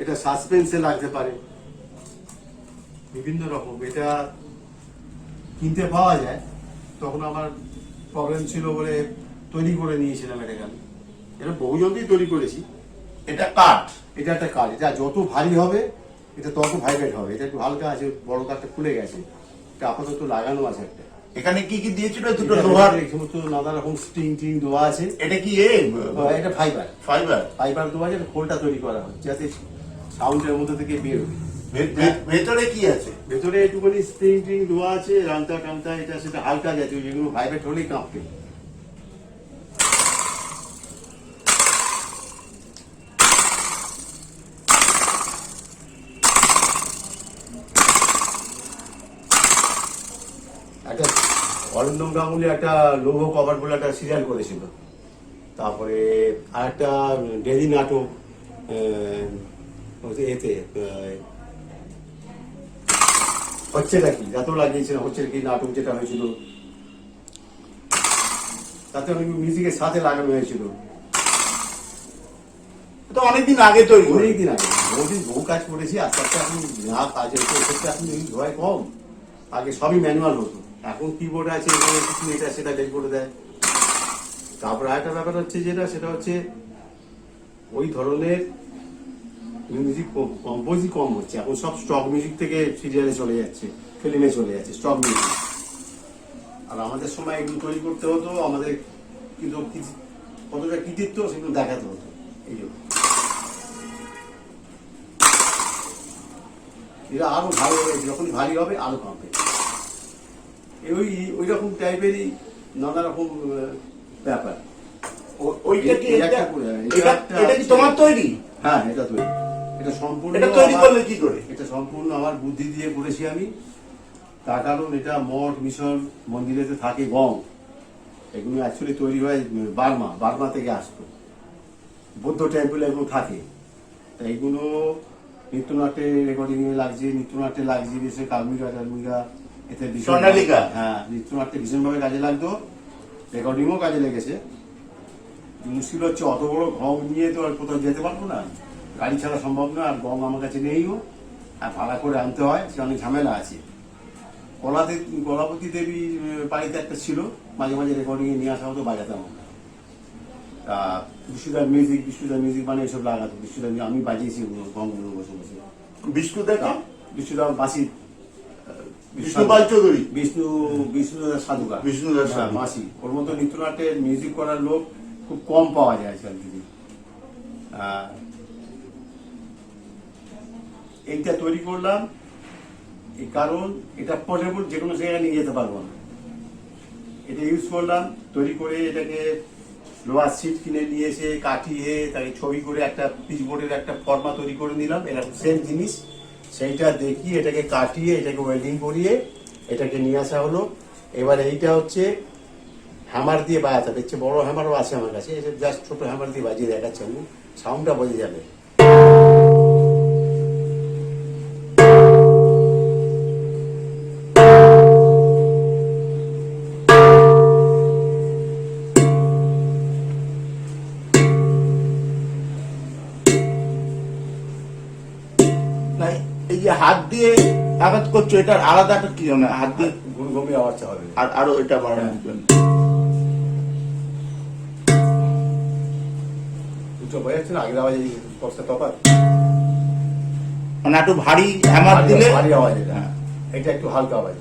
এটা সাসপেন্সে লাগতে পারে, বিভিন্ন রকম। এটা কিনতে পাওয়া যায়, তখন আমার প্রবলেম ছিল বলে তৈরি করে নিয়েছিলাম এটাকে। এটা বহু যন্ত্রই তৈরি করেছি। এটা কাঠ, এটা একটা কাঠ, এটা যত ভারী হবে এটা তত ভাইব্রেট হবে। এটা একটু হালকা আছে, বড় কাঠটা খুলে গেছে, এটা আপাতত লাগানো আছে একটা। এখানে কি কি দিয়েছিল? দুটো লোহার এই সমস্ত নানা রকম স্ট্রিং টিং দেওয়া আছে। এটা কি এটা ফাইবার, ফাইবার? ফাইবার দেওয়া আছে, খোলটা তৈরি করা হয় যাতে সাউন্ডের মধ্যে থেকে বের হবে। ভেতরে কি আছে? ভেতরে একটুখানি স্প্রিং টিং দেওয়া আছে, রামতা টামতা, এটা সেটা হালকা জাতীয়, যেগুলো ভাইব্রেট হলেই কাঁপবে। একটা অরিন্দম গাঙ্গুলি একটা লৌহ কভার বলে একটা সিরিয়াল করেছিল, তারপরে আর একটা ডেলি নাটক এতে হচ্ছে নাকি, যাতেও লাগিয়েছিল হচ্ছে কি নাটক যেটা হয়েছিল, তাতে মিউজিকের সাথে লাগানো হয়েছিল। তো অনেকদিন আগে তৈরি করে। অনেকদিন আগে, বহুদিন বহু কাজ করেছি। আস্তে আস্তে এখন না কাজের ক্ষেত্রে এখন এই ধোয়াই কম, আগে সবই ম্যানুয়াল হতো, এখন কিবোর্ড আছে, এখানে কিছু এটা সেটা বের করে দেয়। তারপরে আরেকটা ব্যাপার হচ্ছে যেটা, সেটা হচ্ছে ওই ধরনের মিউজিক কম্পোজই কম হচ্ছে এখন, সব স্টক মিউজিক থেকে সিরিয়ালে চলে যাচ্ছে, ফিল্মে চলে যাচ্ছে স্টক মিউজিক। আর আমাদের সময় এগুলো তৈরি করতে হতো, আমাদের কিন্তু কতটা কৃতিত্ব সেগুলো দেখাতে হতো। এই জন্য এটা আরো ভালো হবে, যখন ভারী হবে আরো কাঁপবে। ওই রকম টাইপেরই নানা রকম ব্যাপার। ওইটা কি এই এটা একটা করে, এটা কি তোমার তৈরি? হ্যাঁ, এটা তৈরি। এটা সম্পূর্ণ এটা তৈরি করলে কি করে? এটা সম্পূর্ণ আমার বুদ্ধি দিয়ে করেছি আমি। তার কারণ এটা মঠ মিশন মন্দিরেতে থাকে গম, এগুলো অ্যাকচুয়ালি তৈরি হয় বার্মা থেকে আসতো, বৌদ্ধ টেম্পলে এগুলো থাকে। তা এইগুলো নৃত্যনাট্যে রেকর্ডিং এ লাগছে, নৃত্যনাট্যে লাগছে, বিশেষ কালমিকা টালমিকা এতে স্বর্ণালিকা। হ্যাঁ, নৃত্যনাট্যে ভীষণভাবে কাজে লাগতো, রেকর্ডিংও কাজে লেগেছে। মুশকিল হচ্ছে অত বড় গম নিয়ে তো আর কোথাও যেতে পারবো না, গাড়ি ছাড়া সম্ভব না, আর গম আমার কাছে নেইও, আর ভাড়া করে আনতে হয়, সে অনেক ঝামেলা আছে। কলাপতি দেবী বাড়িতে একটা ছিল, মাঝে মাঝে রেকর্ডিং এ নিয়ে আসা হতো, বাজাতাম আমরা। তা বিষ্ণুদার মিউজিক মানে এসব লাগাতো, আমি বাজিয়েছি গমগুলো বসে বসে। বিষ্ণুদার বাসি, বিষ্ণুপাল চৌধুরী, বিষ্ণুদার সাধুকা, বিষ্ণুদার হ্যাঁ, সাধু। মাসি। ওর মতো নৃত্যনাট্যের মিউজিক করার লোক খুব কম পাওয়া যায় আজকাল দিদি। এইটা তৈরি করলাম এই কারণ এটা পোর্টেবল, যে কোনো জায়গায় নিয়ে যেতে পারবো না। এটা ইউজ করলাম, তৈরি করে এটাকে লোহার সিট কিনে নিয়ে এসে কাটিয়ে তাকে ছবি করে একটা পিচবোর্ডের একটা ফর্মা তৈরি করে নিলাম, এরকম সেম জিনিস। সেইটা দেখিয়ে এটাকে কাটিয়ে এটাকে ওয়েল্ডিং করিয়ে এটাকে নিয়ে আসা হলো। এবার এইটা হচ্ছে হ্যামার দিয়ে বাজাতে হবে, দেখছে বড় হ্যামারও আছে আমার কাছে, এটা জাস্ট ছোট হ্যামার দিয়ে বাজিয়ে দেখাচ্ছি আমি, সাউন্ডটা বোঝা যাবে। না, এই যে হাত দিয়ে আঘাত করছো, এটার আলাদা একটা কি জানো হাত দিয়ে ঘুমঘুমিয়ে আওয়াজটা হবে। আর আরো এটা বাড়ানোর জন্য দুটো বোঝা যাচ্ছে না, আগের আওয়াজ এই কষ্ট তফাৎ, মানে একটু ভারী হ্যামার দিলে ভারী আওয়াজ এটা, হ্যাঁ। এটা একটু হালকা আওয়াজ।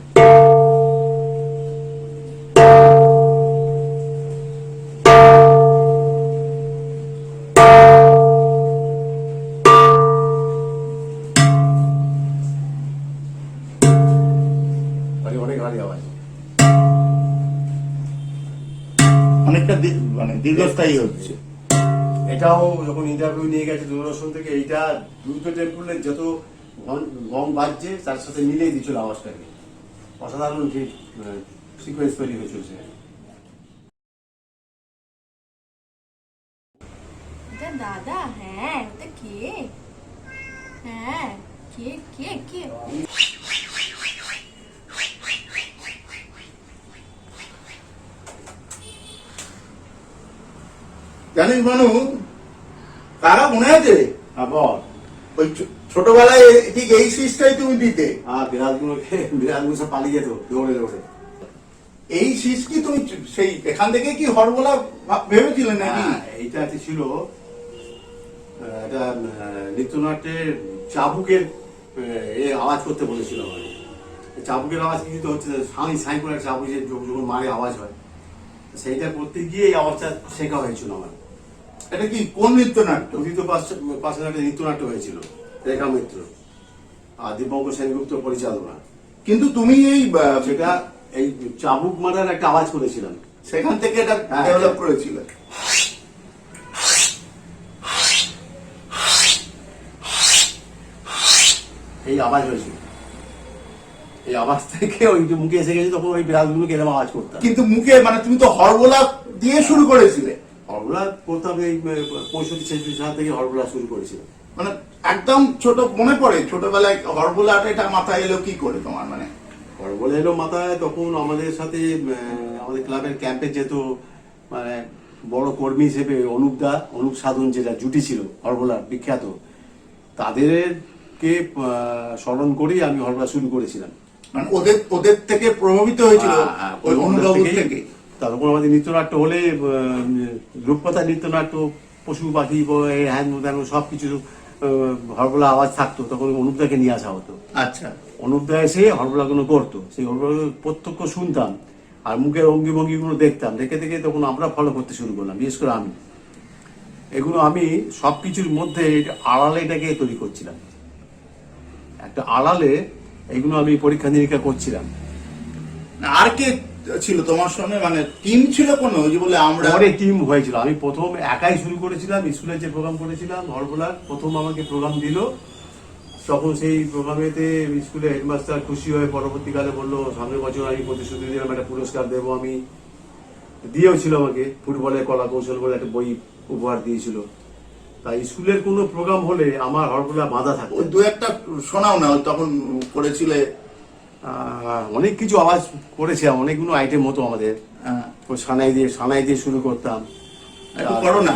অনেক ভারী আওয়াজ। অনেকটা মানে দীর্ঘস্থায়ী হচ্ছে। এটাও যখন ইন্টারভিউ নিয়ে গেছে দূরদর্শন থেকে, এইটা দ্রুত টেম্পুলের যত গম বাজছে তার সাথে মিলিয়ে দিচ্ছিল আওয়াজটাকে, অসাধারণ ঠিক সিকোয়েন্স তৈরি হয়েছিল সেখানে। এটা দাদা? হ্যাঁ, ওটা কে? হ্যাঁ, কে কে কে? জানিস মানু, তারা মনে আছে আবার ওই ছোটবেলায় ঠিক এই শীষটাই তুমি দিতে। বিড়ালগুলো সব পালিয়ে যেত দৌড়ে দৌড়ে। এই শীষ কি তুমি সেই এখান থেকে কি হরবোলা ভেবেছিলে নাকি? হ্যাঁ, এইটা ছিল একটা নৃত্যনাট্যের চাবুকের আওয়াজ করতে বলেছিল আমাকে। চাবুকের আওয়াজ কিন্তু হচ্ছে সাঁই সাঁই করে একটা চাবুক যখন মারে আওয়াজ হয়, সেইটা করতে গিয়ে এই আওয়াজটা শেখা হয়েছিল আমার। এটা কি কোন নৃত্যনাট্য? উদিত পাশে একটা নৃত্যনাট্য হয়েছিল, রেখা মিত্র আর দিব্যঙ্কর সেনগুপ্ত পরিচালনা। কিন্তু তুমি এই সেটা এই চাবুক মারার একটা আওয়াজ করেছিলাম, সেখান থেকে এটা হ্যাঁ, ডেভেলপ করেছিল। এই আওয়াজ হয়েছিল। এই আওয়াজ থেকে ওই যে মুখে এসে গেছে, তখন ওই বিড়ালগুলোকে এরকম আওয়াজ করতাম। কিন্তু মুখে মানে তুমি তো হরবোলা দিয়ে শুরু করেছিলে, হরবোলা করতাম এই 65-66 সাল থেকে হরবোলা শুরু করেছিলাম। মানে একদম ছোট মনে পড়ে ছোটবেলায় হরবোলাটা এটা মাথায় এলো কি করে তোমার? মানে হরবোলা এলো মাথায় তখন আমাদের সাথে আমাদের ক্লাবের ক্যাম্পে যেত, মানে বড় কর্মী হিসেবে অনুপ সাধন, যেটা জুটি ছিল হরবোলার বিখ্যাত, তাদেরকে স্মরণ করেই আমি হরবোলা শুরু করেছিলাম। মানে ওদের থেকে প্রভাবিত হয়েছিল ওই অনুভব থেকে। তখন আমাদের নৃত্যনাট্য হলে রূপকথা নৃত্যনাট্য, পশু পাখি হ্যান সবকিছু হরবোলা আওয়াজ থাকতো, তখন অনুপদাকে নিয়ে আসা হতো। আচ্ছা, অনুপদা এসে হরবোলাগুলো করতো, সেই হরবোলা প্রত্যক্ষ শুনতাম আর মুখের অঙ্গি ভঙ্গিগুলো দেখতাম, দেখে দেখে তখন আমরা ফলো করতে শুরু করলাম, বিশেষ করে আমি। এগুলো আমি সবকিছুর মধ্যে আড়ালে এটাকে তৈরি করছিলাম, একটা আড়ালে এইগুলো আমি পরীক্ষা নিরীক্ষা করছিলাম। আর কে ছিল তোমার সঙ্গে, মানে টিম ছিল কোনো, ওই যে বলে আমরা পরে টিম হয়েছিল। আমি প্রথম একাই শুরু করেছিলাম, স্কুলে যে প্রোগ্রাম করেছিলাম হরবোলার, প্রথম আমাকে প্রোগ্রাম দিল। তখন সেই প্রোগ্রামেতে স্কুলে হেডমাস্টার খুশি হয়ে পরবর্তীকালে বললো সামনের বছর আমি প্রতিশ্রুতি দিলাম একটা পুরস্কার দেবো। আমি দিয়েও ছিল, আমাকে ফুটবলের কলা কৌশল বলে একটা বই উপহার দিয়েছিল। তাই স্কুলের কোনো প্রোগ্রাম হলে আমার হরবোলা বাঁধা থাকে। ওই দু একটা শোনাও না, তখন করেছিলে। অনেক কিছু আওয়াজ করেছে, অনেকগুলো আইটেম হতো আমাদের। হ্যাঁ, ওই সানাই দিয়ে শুরু করতাম। একটু করো না।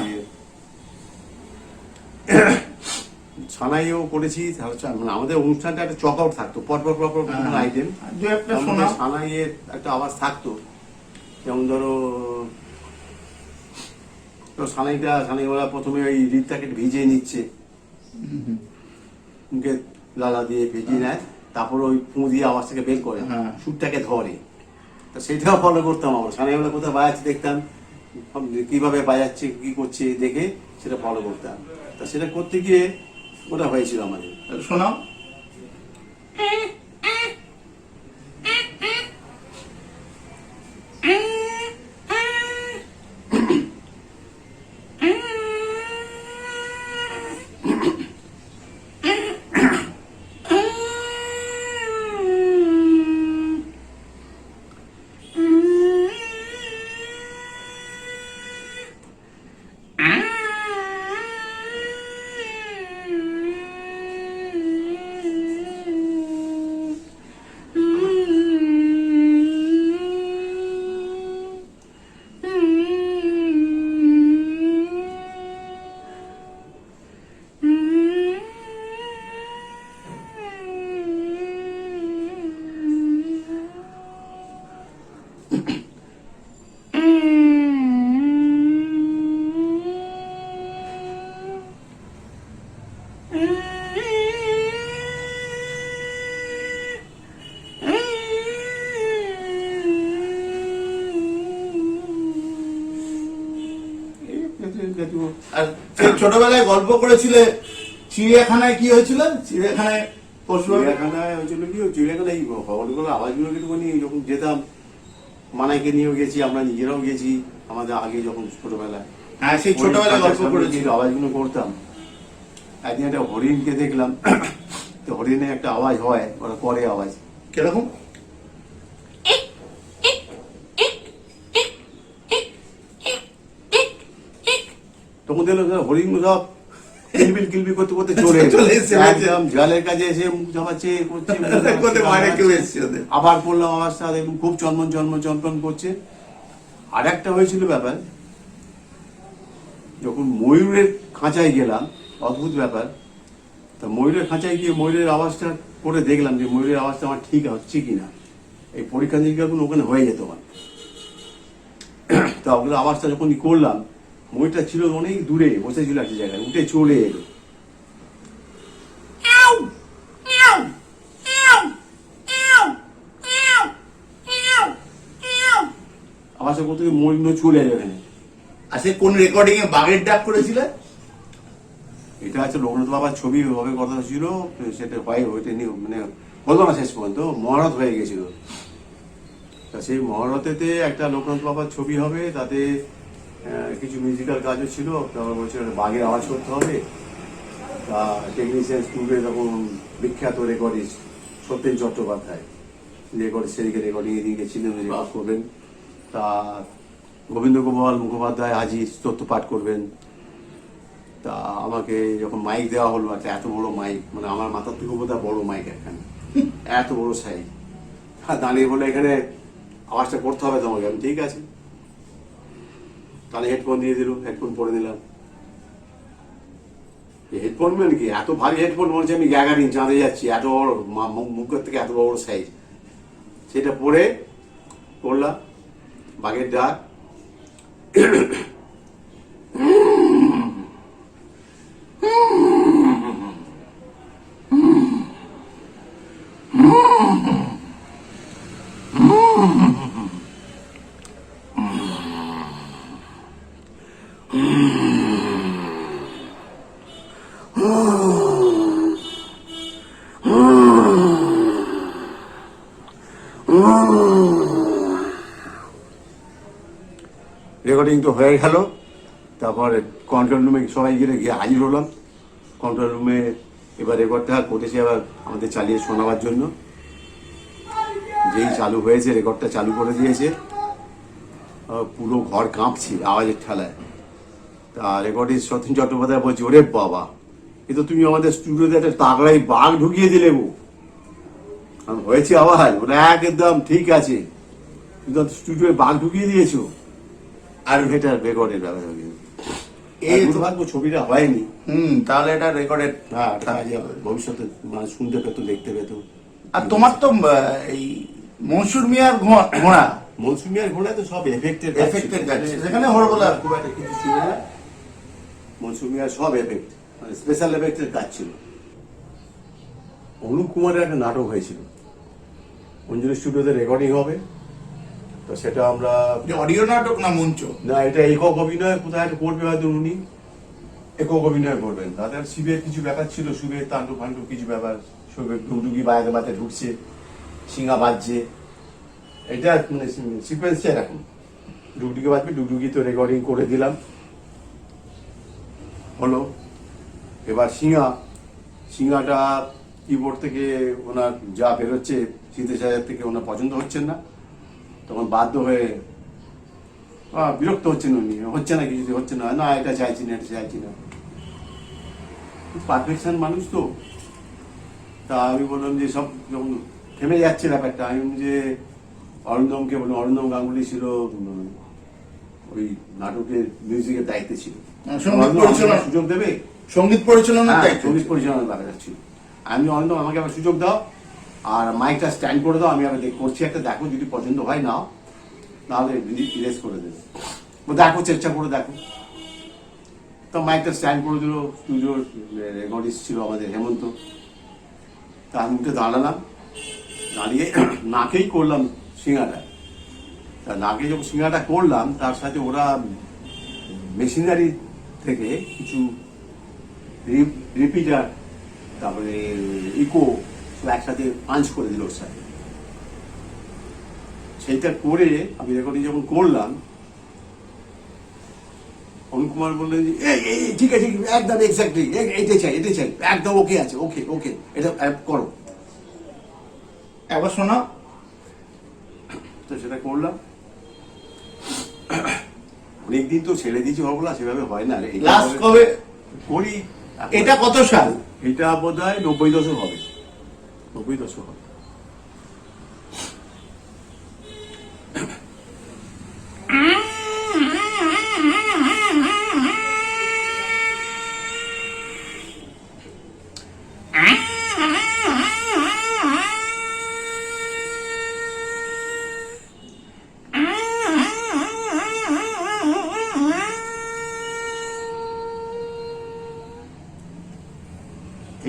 সানাইও করেছি। মানে আমাদের অনুষ্ঠানটা একটা চক আউট থাকতো, পরপর বিভিন্ন আইটেম। দু একটা শোনাও। সানাইয়ের একটা আওয়াজ থাকতো, যেমন ধরো সানাইওয়ালা প্রথমে ওই রিতটাকে ভিজিয়ে নিচ্ছে, মুখে লালা দিয়ে ভিজিয়ে নেয়, তারপর ওই ফু দিয়ে আওয়াজটাকে বের করে, হ্যাঁ। সুরটাকে ধরে। তা সেটাও ফলো করতাম। আমার সানাইওয়ালা কোথায় বাজাচ্ছে দেখতাম, কিভাবে বাজাচ্ছে কি করছে দেখে সেটা ফলো করতাম। তা সেটা করতে গিয়ে ওটা হয়েছিল আমাদের। শোনাও। আর সেই ছোটবেলায় গল্প করেছিলে চিড়িয়াখানায়, কি হয়েছিল চিড়িয়াখানায়? চিড়িয়াখানায় হয়েছিল কি, চিড়িয়াখানায় খবরগুলো আওয়াজগুলো একটুখানি যখন যেতাম, মানাইকে নিয়েও গেছি, আমরা নিজেরাও গেছি আমাদের আগে যখন ছোটবেলায়। হ্যাঁ, সেই ছোটবেলায় গল্প করেছিল। আওয়াজগুলো করতাম। একদিন একটা হরিণকে দেখলাম, তো হরিণে একটা আওয়াজ হয়, ওরা করে আওয়াজ কিরকম? তখন দেখলাম হরিণ সব কিলবিল করতে করতে চলে এসেছে। একদম জলের কাছে এসে মুখ ঝামাচ্ছে করছে, বাইরে কেউ এসছে ওদের। আবার পড়লাম আওয়াজটা, দেখুন খুব চনমন করছে। আর একটা হয়েছিল ব্যাপার, যখন ময়ূরের খাঁচায় গেলাম, অদ্ভুত ব্যাপার। তা ময়ূরের খাঁচায় গিয়ে ময়ূরের আওয়াজটা করে দেখলাম যে ময়ূরের আওয়াজটা আমার ঠিক হচ্ছে কিনা। এই পরীক্ষা নিরীক্ষাগুলো ওখানে হয়ে যেত আমার। তা ওগুলো আওয়াজটা যখন করলাম, ময়ূরটা ছিল অনেক দূরে বসেছিল একটা জায়গায়, উঠে চলে এলো। আওয়াজটা করতে গিয়ে ময়ূর চলে এলো এখানে। আর সে কোন রেকর্ডিং এ বাঘের ডাক করেছিলে? এটা হচ্ছে লোকনাথ বাবার ছবি হবে কথা ছিল, সেটা হয় ওইটা নিয়ে মানে হলো না শেষ পর্যন্ত, মহারত হয়ে গেছিল। তা সেই মহারতেতে একটা লোকনাথ বাবার ছবি হবে, তাতে কিছু মিউজিক্যাল কাজও ছিল। তারপর বলছে বাঘের আওয়াজ করতে হবে। তা টেকনিশিয়ান স্টুডিও তখন বিখ্যাত রেকর্ডিস্ট সত্যেন চট্টোপাধ্যায় রেকর্ড, সেদিকে রেকর্ডিং এদিকে ছিলেন, রেকর্ড করবেন। তা গোবিন্দ গোপাল মুখোপাধ্যায় হাজি তথ্য পাঠ করবেন। তা আমাকে যখন মাইক দেওয়া হলো, একটা এত বড় মাইক, মানে আমার মাথার থেকে বোধহয় বড় মাইক একখানে, এত বড় সাইজ, দাঁড়িয়ে বলে এখানে আওয়াজটা করতে হবে তোমাকে। আমি ঠিক আছে, তাহলে হেডফোন দিয়ে দিল, হেডফোন পরে নিলাম। হেডফোন মানে কি, এত ভারী হেডফোন মনে হচ্ছে আমি গ্যাগারিন চাঁদে যাচ্ছি, এত বড় মুখের থেকে এত বড় সাইজ। সেটা পরে পড়লাম বাঘের ডাক। রেকর্ডিং তো হয়ে গেল। তারপর কন্ট্রোল রুমে সবাই গিয়ে হাজির হলাম। কন্ট্রোল রুমে এবার রেকর্ডটা করেছে আবার আমাদের চালিয়ে শোনাবার জন্য। যেই চালু হয়েছে, রেকর্ডটা চালু করে দিয়েছে, পুরো ঘর কাঁপছে আওয়াজের ঠেলায়। তা রেকর্ডিং সতীন চট্টোপাধ্যায় বলছে, ওরে বাবা, এ তো তুমি আমাদের স্টুডিওতে একটা তাগড়াই বাঘ ঢুকিয়ে দিলে গো। হয়েছে আওয়াজ, ওরা একদম ঠিক আছে, কিন্তু স্টুডিওতে বাঘ ঢুকিয়ে দিয়েছো। আর এটা রেকর্ডের ব্যাপার এই দুর্ভাগ্য ছবিটা হয়নি। তাহলে এটা রেকর্ডেড। হ্যাঁ, ভবিষ্যতে মানে শুনতে পেতো, দেখতে পেতো। আর তোমার তো এই মনসুর মিয়ার ঘোড়া, মৌসুমিয়ার ঘোড়া তো সব এফেক্টের কাজ, সেখানে হরগোলা খুব একটা কিছু ছিল না। মৌসুমিয়ার সব এফেক্ট, মানে স্পেশাল এফেক্টের কাজ ছিল। অনুপ কুমারের একটা নাটক হয়েছিল, অঞ্জলি স্টুডিওতে রেকর্ডিং হবে। তো সেটা আমরা, অডিও নাটক না মঞ্চ? না, এটা একক অভিনয় কোথায় একটা করবে হয়তো উনি, একক অভিনয় করবেন। তাদের শিবের কিছু ব্যাপার ছিল, শিবের তাণ্ডব ফাণ্ডব কিছু ব্যাপার, শিবের ডুগডুগি বাজাতে বাজাতে ঢুকছে, সিঙ্গা বাজছে, এটা মানে সিকোয়েন্সে এরকম ডুগডুগি বাজবে। ডুগডুগি তো রেকর্ডিং করে দিলাম, হলো। এবার সিঙ্গাটা কিবোর্ড থেকে ওনার যা বেরোচ্ছে সিনথেসাইজার থেকে ওনার পছন্দ হচ্ছে না, তখন বাধ্য হয়ে বিরক্ত হচ্ছেন উনি, হচ্ছে না কিছু, হচ্ছে না, না এটা চাইছি না, এটা চাইছি না। পারফেকশন মানুষ তো। তা আমি বললাম যে সব যখন থেমে যাচ্ছে ব্যাপারটা, আমি যে অরিন্দমকে বললাম, অরিন্দম গাঙ্গুলি ছিল ওই নাটকের মিউজিকের দায়িত্বে ছিল, সুযোগ দেবে, সঙ্গীত পরিচালনার দায়িত্ব, সঙ্গীত পরিচালনার ব্যাপারটা ছিল। আমি অরিন্দম, আমাকে আবার সুযোগ দাও আর মাইকটা স্ট্যান্ড করে দাও, আমি আবার করছি একটা, দেখো যদি পছন্দ হয় নাও, নাহলে ইরেজ করে দেবে, দেখো চেষ্টা করে দেখো। তো মাইকটা স্ট্যান্ড করে দিল। স্টুডিওর রেকর্ডিস্ট ছিল আমাদের হেমন্ত। তা আমি উঠে দাঁড়ালাম, দাঁড়িয়ে নাকেই করলাম সিঙ্গাটা। তা নাকে যখন সিঙ্গাটা করলাম, তার সাথে ওরা মেশিনারি থেকে কিছু রিপিটার, তারপরে ইকো সব একসাথে পাঞ্চ করে দিল ওর সাথে। সেইটা করে আমি রেকর্ডিং যখন করলাম, অনুপ কুমার বললেন যে ঠিক আছে, একদম এক্স্যাক্টলি এটাই চাই, এটাই চাই, একদম ওকে আছে, ওকে ওকে, এটা করো, একবার শোনাও। তো সেটা করলাম। অনেকদিন তো ছেড়ে দিয়েছি হবলা, সেভাবে হয় না। লাস্ট কবে করি? এটা কত সাল? এটা বোধ হয় 90 দশক হবে, 90 দশক হবে।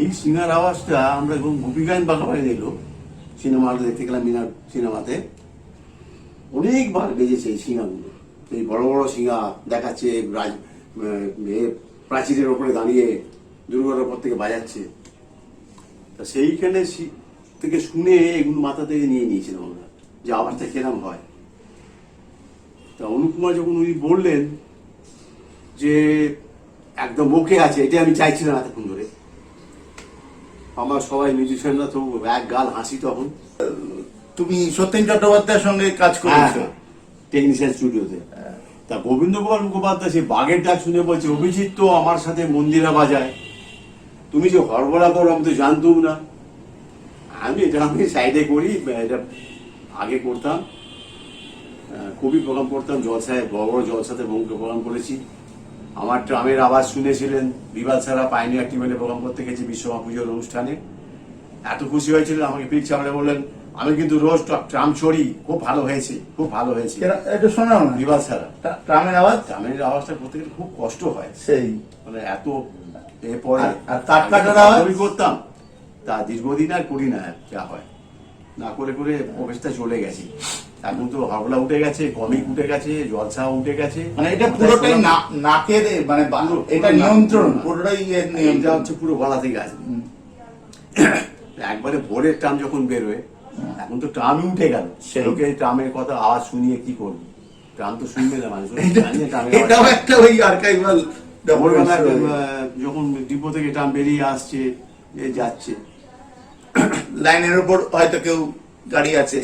এই সিঙ্গার আওয়াজটা আমরা যখন গোপী গায়ন বাঘাবাড়ি এলো সিনেমাটা দেখতে গেলাম, মিনার সিনেমাতে অনেকবার বেজেছে এই সিঙ্গাগুলো। এই বড় বড় সিঙ্গা দেখাচ্ছে, প্রাচীরের ওপরে দাঁড়িয়ে দুর্গার ওপর থেকে বাজাচ্ছে। তা সেইখানে থেকে শুনে এগুলো মাথা থেকে নিয়ে নিয়েছিলাম আমরা, যে আওয়াজটা কিরম হয়। তা অনুপ কুমার যখন উনি বললেন যে একদম ওকে আছে, এটা আমি চাইছিলাম এতক্ষণ ধরে, আমার সবাই মিউজিশিয়ানরা তো এক গাল হাসি। তখন তুমি সত্যেন চট্টোপাধ্যায়ের সঙ্গে কাজ করেছো টেকনিশিয়ান স্টুডিওতে। তা গোবিন্দ কুমার মুখোপাধ্যায় সেই বাঘের ডাক শুনে বলছে, অভিজিৎ তো আমার সাথে মন্দিরা বাজায়, তুমি যে হরবলা করো আমি তো জানতুম না। আমি সাইডে করি, এটা আগে করতাম, খুবই প্রোগ্রাম করতাম, জলসায় বড় বড় জলসাতে প্রোগ্রাম করেছি। আমার ট্রামের আওয়াজ শুনেছিলেন বিবাদ ছাড়া পাইনিয়ার টিমেলে প্রোগ্রাম করতে গেছি বিশ্বকর্মা পুজোর অনুষ্ঠানে। এত খুশি হয়েছিলেন, আমাকে পিক চাপড়ে বললেন, আমি কিন্তু রোজ ট্রাম চড়ি, খুব ভালো হয়েছে, খুব ভালো হয়েছে। একটু শোনাও না বিবাদ ছাড়া ট্রামের আওয়াজ। ট্রামের আওয়াজটা করতে গেলে খুব কষ্ট হয়, সেই মানে এত এরপরে আর তার কাটার আওয়াজ আমি করতাম। তা দীর্ঘদিন আর করি না, যা হয় না করে করে অবস্থা চলে গেছে। এখন তো হাওড়া উঠে গেছে, কমিক উঠে গেছে, জলসা উঠে গেছে, মানে এটা পুরোটাই নাকের মানে এটা নিয়ন্ত্রণ, পুরোটাই এটা হচ্ছে পুরো গলা থেকে আছে। একবারে ভোরের ট্রাম যখন বেরোয়, এখন তো ট্রামই উঠে গেল, সেলোকে ট্রামের কথা আওয়াজ শুনিয়ে কি করবো। ট্রাম তো শুনবে না মানুষ, জানি না ট্রামের এটাও আওয়াজ। একটা ওই আর্কাইভাল ভোরবেলা যখন ডিপো থেকে ট্রাম বেরিয়ে আসছে, এ যাচ্ছে, লাইনের উপর হয়তো কেউ গাড়ি আছে,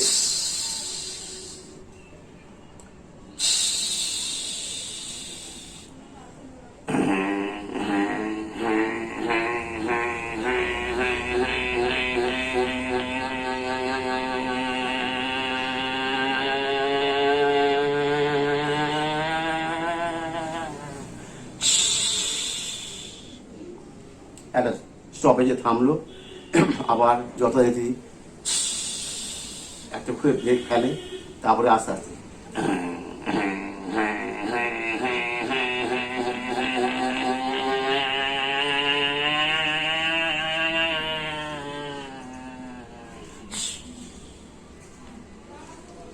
একটা স্টপেজে থামলো, আবার যথারীতি একটা করে ব্রেক ফেলে, তারপরে আস্তে আস্তে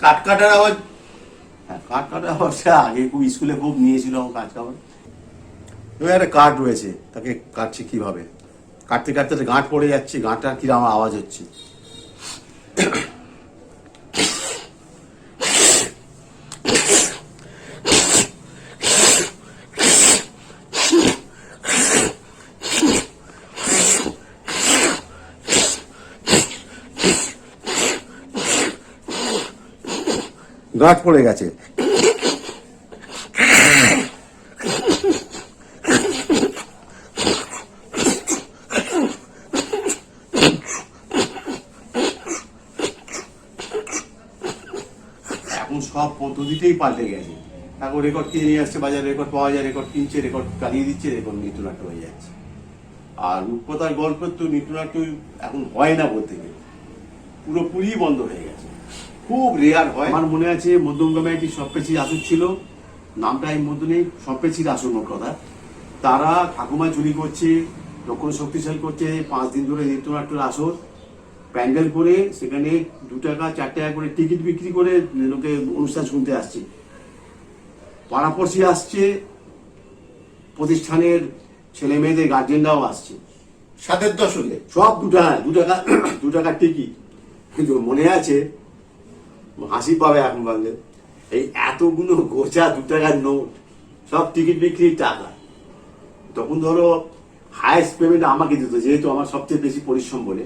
কাঠ কাটার আওয়াজ। কাঠ কাটা অবস্থা আগে খুব স্কুলে খুব নিয়েছিল কাঠ কাটা। এবার একটা কাঠ রয়েছে, তাকে কাটছে কিভাবে, কাটতে কাটতে একটা গাঁট পড়ে যাচ্ছে, গাঁটটার কিরকম আওয়াজ হচ্ছে। গাঁট পড়ে গেছে। এখন সব পদ্ধতিতেই পাল্টে গেছে। এখন রেকর্ড কিনে নিয়ে আসছে বাজারে, রেকর্ড পাওয়া যায়, রেকর্ড কিনছে, রেকর্ড চালিয়ে দিচ্ছে, রেকর্ড নৃত্যনাট্য হয়ে যাচ্ছে। আর রূপকথার গল্পের তো নৃত্যনাট্য এখন হয় না বলতে গেলে, পুরোপুরি বন্ধ হয়ে গেছে, খুব রেয়ার হয়। আমার মনে আছে মধ্যমগ্রামে একটি সপ্পেছির আসর ছিল, নামটা এই মধ্যে নেই, সপ্পেছির আসর মোট কথা। তারা ঠাকুমা চুরি করছে, লক্ষণ শক্তিশালী করছে, 5 দিন ধরে নৃত্যনাট্যের আসর, প্যান্ডেল করে সেখানে 2 টাকা 4 টাকা করে টিকিট বিক্রি করে লোকে অনুষ্ঠান শুনতে আসছে। পাড়াপড়শি আসছে, প্রতিষ্ঠানের ছেলে মেয়েদের গার্জেনরাও আসছে। 7-এর দশকে সব 2 টাকার টিকিট। কিন্তু মনে আছে, হাসি পাবে এখন বললে, এই এতগুলো গোছা 2 টাকার নোট, সব টিকিট বিক্রির টাকা। তখন ধরো হায়েস্ট পেমেন্ট আমাকে দিত, যেহেতু আমার সবচেয়ে বেশি পরিশ্রম বলে।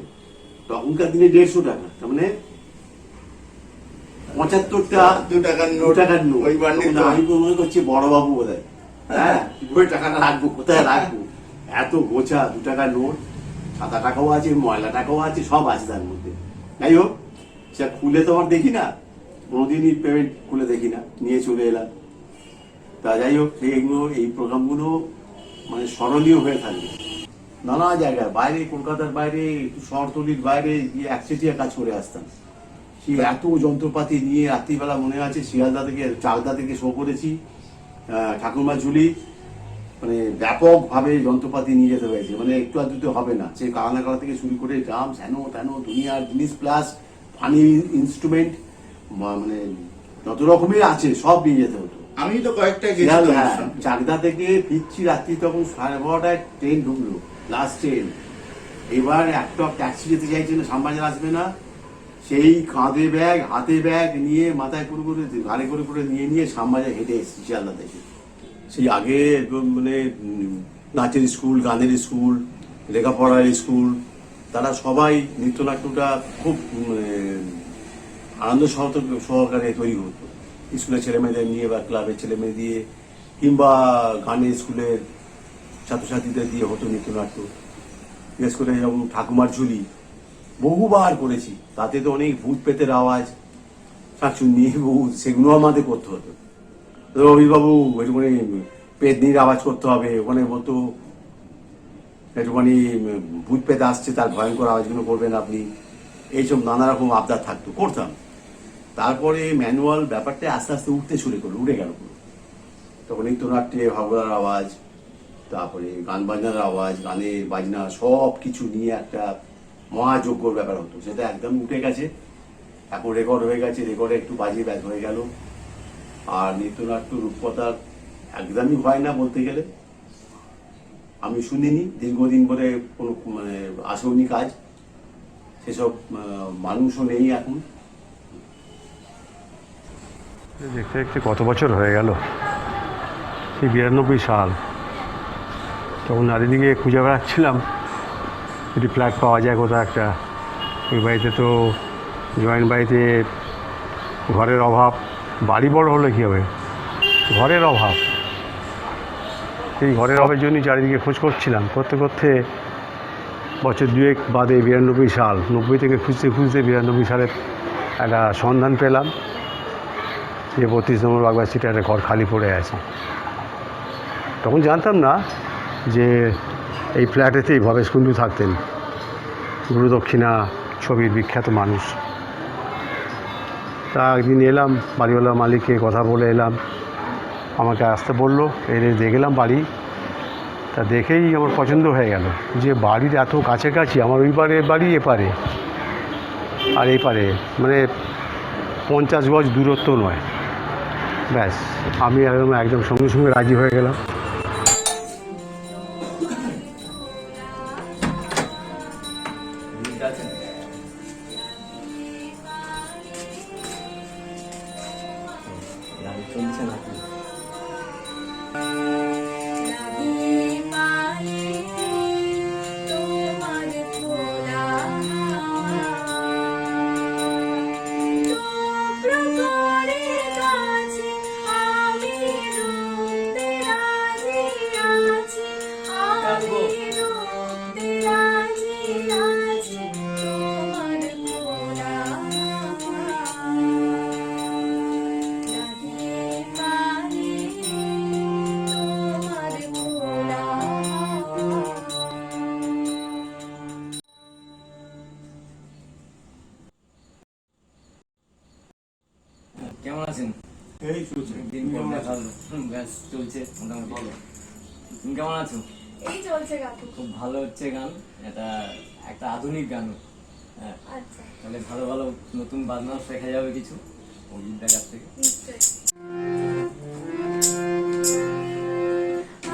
তখনকার দিনে 150 টাকা, তার মানে 75টা 2 টাকার 2 নোট, টাকার নোট। ওই বান্ডিল তখন আমি মনে করছি বড় বাবু বোধ হয়, হ্যাঁ ওই টাকাটা রাখবো, কোথায় রাখবো, এত গোছা 2 টাকার নোট। 7 টাকাও আছে, ময়লা টাকাও আছে, সব আছে তার মধ্যে। যাই হোক, সে খুলে তো আমার দেখি না, কোনোদিনই পেমেন্ট খুলে দেখি না, নিয়ে চলে এলাম। তা যাই হোক, এইগুলো, এই প্রোগ্রামগুলো মানে স্মরণীয় হয়ে থাকবে। নানা জায়গায় বাইরে, কলকাতার বাইরে, একটু শহরতলির বাইরে গিয়ে একচেটিয়া কাজ করে আসতাম। সেই এত যন্ত্রপাতি নিয়ে রাত্রিবেলা মনে আছে শিয়ালদা থেকে, চাকদা থেকে শো করেছি, ঠাকুরমা ঝুলি, মানে ব্যাপকভাবে যন্ত্রপাতি নিয়ে যেতে হয়েছে, মানে একটু আধটু হবে না। সে কারানাকাড়া থেকে শুরু করে ড্রামস, হেন তেন দুনিয়ার জিনিস, প্লাস ফানি ইনস্ট্রুমেন্ট, মানে যত রকমের আছে সব নিয়ে যেতে হতো। আমি তো কয়েকটা হ্যাঁ, গেছিলাম। চাকদা থেকে ফিরছি রাত্রি, তখন 12:30টায় ট্রেন ঢুকলো, লাস্ট ট্রেন। এবার একটা ট্যাক্সি যেতে চাইছে না, শ্যামবাজার আসবে না, সেই কাঁধে ব্যাগ, হাতে ব্যাগ নিয়ে, মাথায় করে করে, ঘাড়ে করে করে নিয়ে শ্যামবাজার হেঁটে এসেছি শিয়ালদা থেকে। সেই আগে মানে নাচের স্কুল, গানের স্কুল, লেখাপড়ার স্কুল, তারা সবাই নৃত্যনাট্যটা খুব আনন্দ সহকারে তৈরি হতো। স্কুলের ছেলেমেয়েদের নিয়ে বা ক্লাবের ছেলেমেয়ে দিয়ে, কিংবা গানের স্কুলের ছাত্রছাত্রীদের দিয়ে হতো নৃত্যনাট্য। বিশেষ করে যেমন ঠাকুমার ঝুলি বহুবার করেছি, তাতে তো অনেক ভূত পেতের আওয়াজ, শাকচুন্নি, ভূত, সেগুলো আমাদের করতে হতো। রবিবাবু একটুখানি পেতনির আওয়াজ করতে হবে, ওখানে বলতো একটুখানি ভূত পেতে আসছে, তার ভয়ঙ্কর আওয়াজগুলো করবেন আপনি। এইসব নানা রকম আবদার থাকতো, করতাম। তারপরে ম্যানুয়াল ব্যাপারটা আস্তে আস্তে উঠে গেল পুরো। তখন নৃত্যনাট্যে ভাবনার আওয়াজ, তারপরে গান বাজনার আওয়াজ, গানের বাজনা সব কিছু নিয়ে একটা মহাযজ্ঞর ব্যাপার হতো, সেটা একদম উঠে গেছে। এখন রেকর্ড হয়ে গেছে, রেকর্ডে একটু বাজিয়ে ব্যাস হয়ে গেল। আর নৃত্যনাট্য রূপকথা একদমই হয় না বলতে গেলে। আমি শুনিনি, দীর্ঘদিন ধরে কোনো মানে আসেওনি কাজ, সেসব মানুষও নেই এখন। দেখতে দেখতে কত বছর হয়ে গেল, সেই 92 সাল। তখন চারিদিকে খুঁজে বেড়াচ্ছিলাম যদি ফ্ল্যাট পাওয়া যায় কোথাও একটা। এই বাড়িতে তো জয়েন্ট বাড়িতে ঘরের অভাব, বাড়ি বড় হলে কী হবে, ঘরের অভাব। সেই ঘরের অভাবের জন্যই চারিদিকে খোঁজ করছিলাম, করতে করতে বছর দুয়েক বাদে 92 সাল, 90 থেকে খুঁজতে খুঁজতে 92 সালে একটা সন্ধান পেলাম যে 32 নম্বর বাগবাজার স্ট্রিটে একটা ঘর খালি পড়ে আছে। তখন জানতাম না যে এই ফ্ল্যাটেতেই ভবেশ কুণ্ডু থাকতেন, গুরুদক্ষিণা ছবির বিখ্যাত মানুষ। তা একদিন এলাম, বাড়িওয়ালা মালিককে কথা বলে এলাম, আমাকে আসতে বললো, এনে দেখলাম বাড়ি। তা দেখেই আমার পছন্দ হয়ে গেল যে বাড়ির এত কাছাকাছি, আমার ওই পারে বাড়ি, এপারে আর এই পারে মানে 50 গজ দূরত্ব নয়। ব্যাস, আমি একদম সঙ্গে সঙ্গে রাজি হয়ে গেলাম। কেমন আছেন? এই চলছে। দিন পর দেখা হলো। ব্যাস চলছে মোটামুটি। বলো, তুমি কেমন আছো? এই চলছে কাকু। খুব ভালো হচ্ছে গান, এটা একটা আধুনিক গান। হ্যাঁ, আচ্ছা, তাহলে ভালো ভালো নতুন বাজনাও শেখা যাবে কিছু অভিজ্ঞতার কাছ থেকে। নিশ্চয়ই।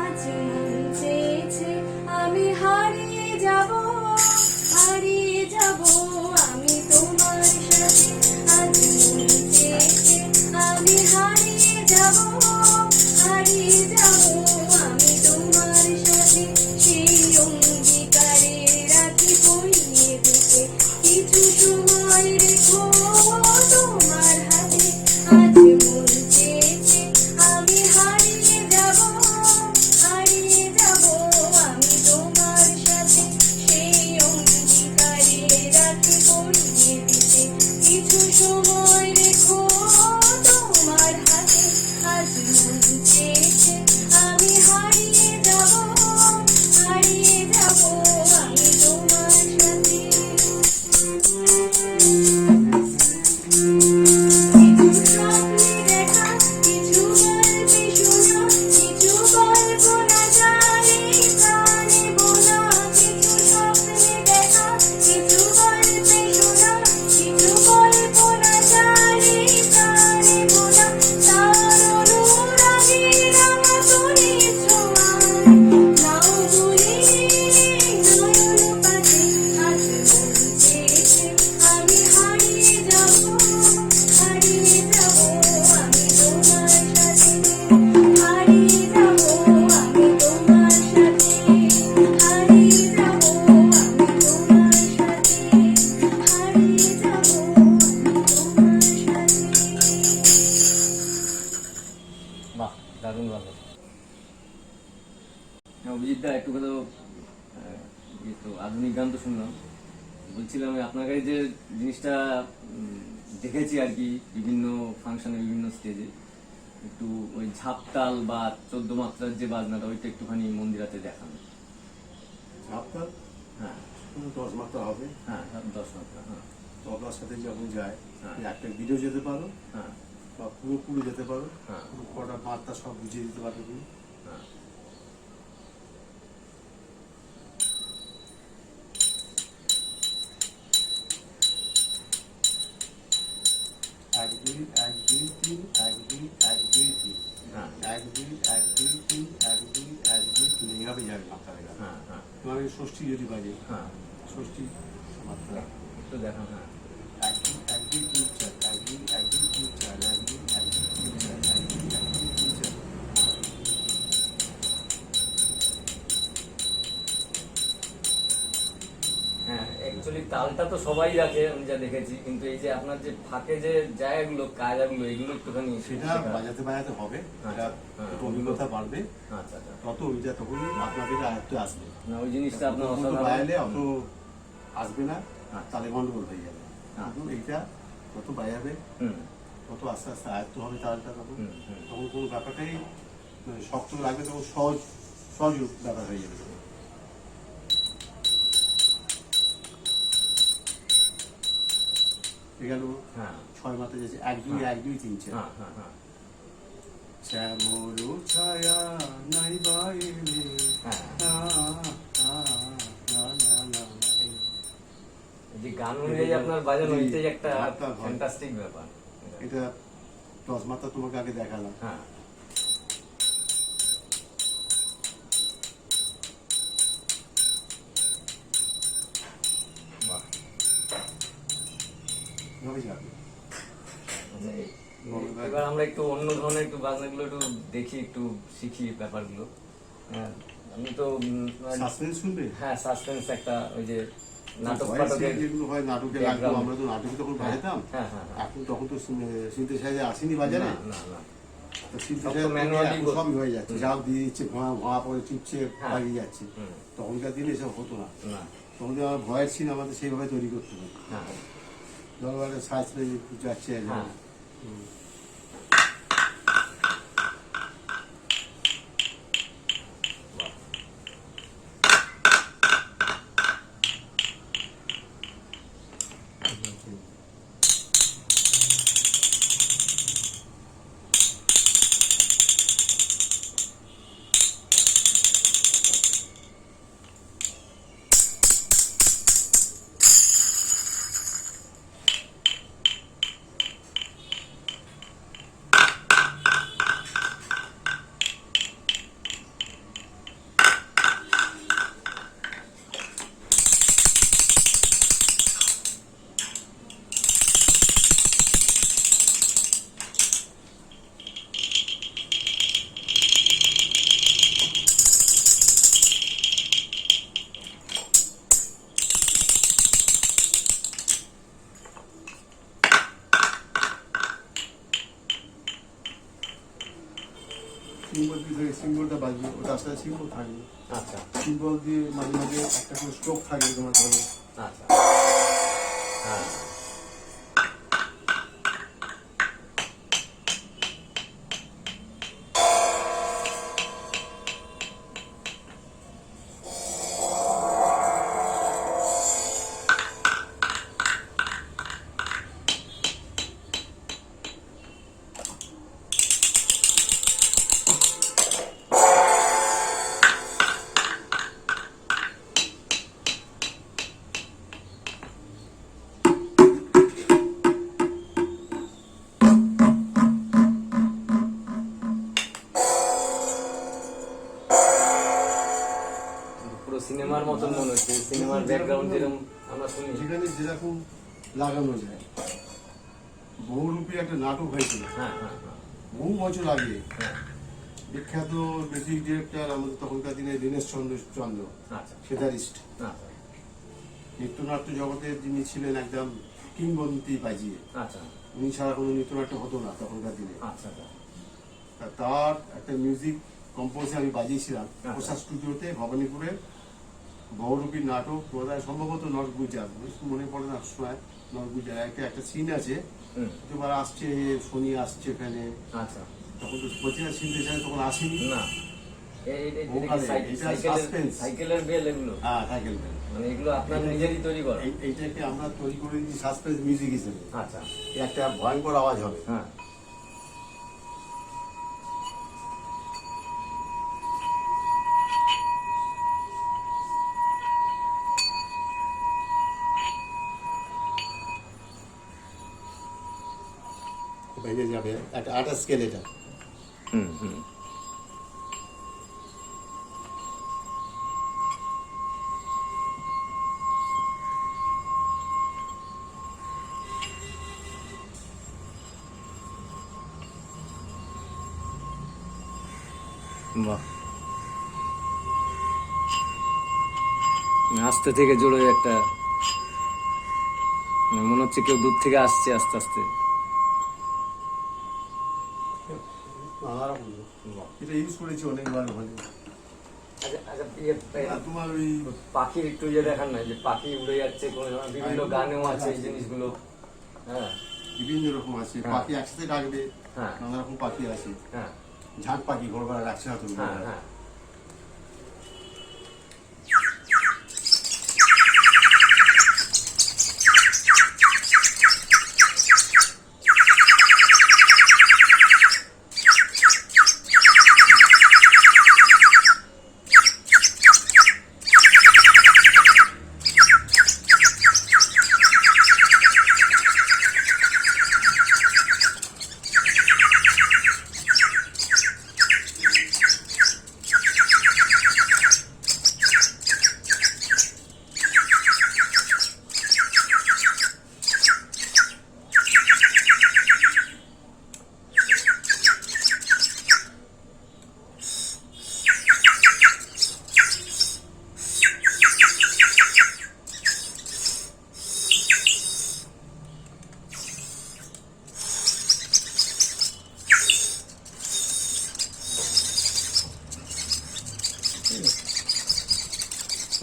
আজ মন চেয়েছে আমি হারিয়ে যাব, হারিয়ে যাব আমি তোমার সাথে। আজ মন চেয়েছে আমি হারিয়ে যাব, হারিয়ে যাব আমি তোমার সাথে। সেই অঙ্গীকারে রাখি পরিয়ে দিতে কিছু সময় রেখো তোমার হাতে। আজ মন চেয়েছে আমি হারিয়ে যাব, হারিয়ে যাব আমি তোমার সাথে। সেই অঙ্গীকারে রাখি পরিয়ে দিতে কিছু সময় রেখো তোমার হাতে। আজ মন চেয়েছে আমি হারিয়ে যাব, হারিয়ে যাব আমি তোমার সাথে। কিছু স্বপ্নে দেখা, কিছু গল্পে শোনা, কিছু কল্পনা জানি প্রাণে বোনা। কিছু স্বপ্নে দেখা, কিছু গল্পে শোনা, কিছু কল্পনা জানি প্রাণে বোনা। তার অনুরাগে রাঙা তোরে ছোঁয়ায় নাও ভুলি নয়ন পাতে। আজ মন চেয়েছে আমি হারিয়ে যাব, হারিয়ে যাব আমি তোমার সাথে। হারিয়ে যাব আমি তোমার সাথে, হারিয়ে যাব আমি তোমার সাথে, হারিয়ে যাব আমি তোমার সাথে। বাহ, দারুণ ভালো। অভিজিৎ দা, একটু কথা তো আধুনিক গান তো শুনলাম, বলছিলাম আপনার কাছে যে জিনিসটা দেখেছি আর কি বিভিন্ন ফাংশনে, বিভিন্ন স্টেজে, একটু ওই ঝাপতাল বা 14 মাত্রার যে বাজনাটা, ওইটা একটুখানি মন্দিরাতে দেখান। আপনার হ্যাঁ 10 মাত্রা হবে, হ্যাঁ, 10 মাত্রা। হ্যাঁ তবলার সাথে যখন যায় হ্যাঁ। একটা ভিডিও যেতে পারো হ্যাঁ বা পুরো যেতে পারো, হ্যাঁ। কটা মাত্রা সব বুঝিয়ে দিতে পারবে তুমি। হ্যাঁ। এক দুই এক দুই তিন, এক দুই এক দুই তিন, হ্যাঁ। এক দুই এক দুই তিন, এক দুই এক দুই তিন, এইভাবে যাবে মাত্রা দেখা। হ্যাঁ হ্যাঁ তোমার ষষ্ঠী যদি বাজে, হ্যাঁ, ষষ্ঠী মাত্রা একটু দেখান। হ্যাঁ এক দুই এক দুই তিন চার, এক দুই এক দুই তিন চার, এক দুই এক দুই তিন তালটা তো সবাই রাখে আমি যা দেখেছি, কিন্তু এই যে আপনার যে ফাঁকে যে জায়গাগুলো কায়দাগুলো এগুলো একটুখানি সেটা শেখা। বাজাতে বাজাতে হবে, এটা হ্যাঁ। একটু অভিজ্ঞতা বাড়বে, আচ্ছা আচ্ছা। তত ওইটা তখনই আপনাদের আয়ত্তে আসবে। না ওই জিনিসটা আপনার অত অসাধারণ। বাজালে অত আসবে না, আচ্ছা। তাহলে গন্ডগোল হয়ে যাবে। কিন্তু এইটা যত বাজাবে হুম তত আস্তে আস্তে আয়ত্ত হবে তালটা, তখন হুম, হুম। তখন কোনো ব্যাপারটাই মানে শক্ত লাগবে, তখন সহজ সহজ ব্যাপার হয়ে যাবে। গেল হ্যাঁ 6 মাত্রা যাচ্ছে 1 2 1 2 3 4। হ্যাঁ হ্যাঁ হ্যাঁ শ্যামল ছায়া নাই বাইরে হ্যাঁ। না, না, না, না, না, না, এই। এই যে গান অনুযায়ী আপনার বাজানো জি, এটাই একটা ভাবটা ভালো। ফ্যান্টাস্টিক ব্যাপার। এটা 10 মাত্রা তোমাকে আগে দেখালাম। হ্যাঁ বাহ। এভাবে যাবে। এবার আমরা একটু অন্য ধরনের একটু বাজনাগুলো একটু দেখি, একটু শিখি ব্যাপারগুলো। হ্যাঁ, আমি তো সাসপেন্স শুনবে? হ্যাঁ সাসপেন্স একটা ওই যে নাটক ভয়েস ফাটকের যেগুলো হয় নাটকে লাগতো, background। আমরা তো নাটকে তখন বাজাতাম। হ্যাঁ হ্যাঁ হ্যাঁ। এখন তখন তো সিনথেসাইজার আসেনি বাজারে, না না না তো সব তো সিনথেসাইজার manually এখন সবই হয়ে যাচ্ছে, যা দিয়ে দিচ্ছে, ঘোড়া পরে টিপছে, হ্যাঁ। বাজিয়ে যাচ্ছে। হুম। তখনকার দিনে এসব হতো না, না তখন তো আমার ভয়ের সিন আমাদের সেইভাবে তৈরি করতে হবে। হ্যাঁ ধরো সাজ যাচ্ছে, হ্যাঁ। সিম্বলটা বাজবে, ওটা আস্তে আস্তে সিম্বল থাকবে। আচ্ছা সিম্বল দিয়ে মাঝে মাঝে একটা করে স্ট্রোক থাকবে তোমার ধরো। আচ্ছা হ্যাঁ পুরো সিনেমার মতন মনে হচ্ছে, সিনেমার ব্যাকগ্রাউন্ড যেরকম আমরা শুনি। যেখানে যেরকম লাগানো যায়। বহুরূপী একটা নাটক হয়েছিল হ্যাঁ হ্যাঁ হ্যাঁ বহু বছর আগে, হ্যাঁ বিখ্যাত মিউজিক ডিরেক্টর আমাদের তখনকার দিনে দীনেশ চন্দ্র আচ্ছা সেতারিস্ট, আচ্ছা নৃত্যনাট্য জগতের যিনি ছিলেন একদম কিংবদন্তি বাজিয়ে, আচ্ছা উনি ছাড়া কোনো নৃত্যনাট্য হতো না তখনকার দিনে। আচ্ছা আচ্ছা তার একটা মিউজিক কম্পোজে আমি বাজিয়েছিলাম আচ্ছা। প্রসাদ স্টুডিওতে ভবানীপুরে। বহুরূপী নাটক বোধহয় সম্ভবত নরগুজা, মনে পড়ে না সময়, নরগুজা একটা সিন আছে, হুম এবার আসছে শনি আসছে এখানে, আচ্ছা তখন তো বলছি না সিনতে চাই, তখন আসেনি। না ওখানে এটা suspense। সাইকেলের বেল এগুলো, হ্যাঁ সাইকেল ব্যান্ড। মানে এগুলো আপনার নিজেরই তৈরি করা? এইটাকে আমরা তৈরি করে দিই সাসপেন্স মিউজিক হিসেবে। আচ্ছা একটা ভয়ঙ্কর আওয়াজ হবে। হ্যাঁ ভেঙে যাবে, একটা 8 স্কেল এটা। হুম হুম বাহ, আস্তে থেকে জোরে একটা মানে মনে হচ্ছে কেউ দূর থেকে আসছে আস্তে আস্তে। নানা রকম এটা ইউজ করেছি অনেকবার ওখানে। আচ্ছা আচ্ছা আর তোমার ওই পাখির একটু ইয়ে দেখান না, যে পাখি উড়ে যাচ্ছে কোনো সময়, বিভিন্ন গানেও আছে এই জিনিসগুলো। হ্যাঁ বিভিন্ন রকম আছে, হ্যাঁ। পাখি একসাথে ডাকবে, হ্যাঁ নানা রকম পাখি আছে, হ্যাঁ ঝাঁক পাখি ঘরবার রাখছে না তুমি। হ্যাঁ হ্যাঁ।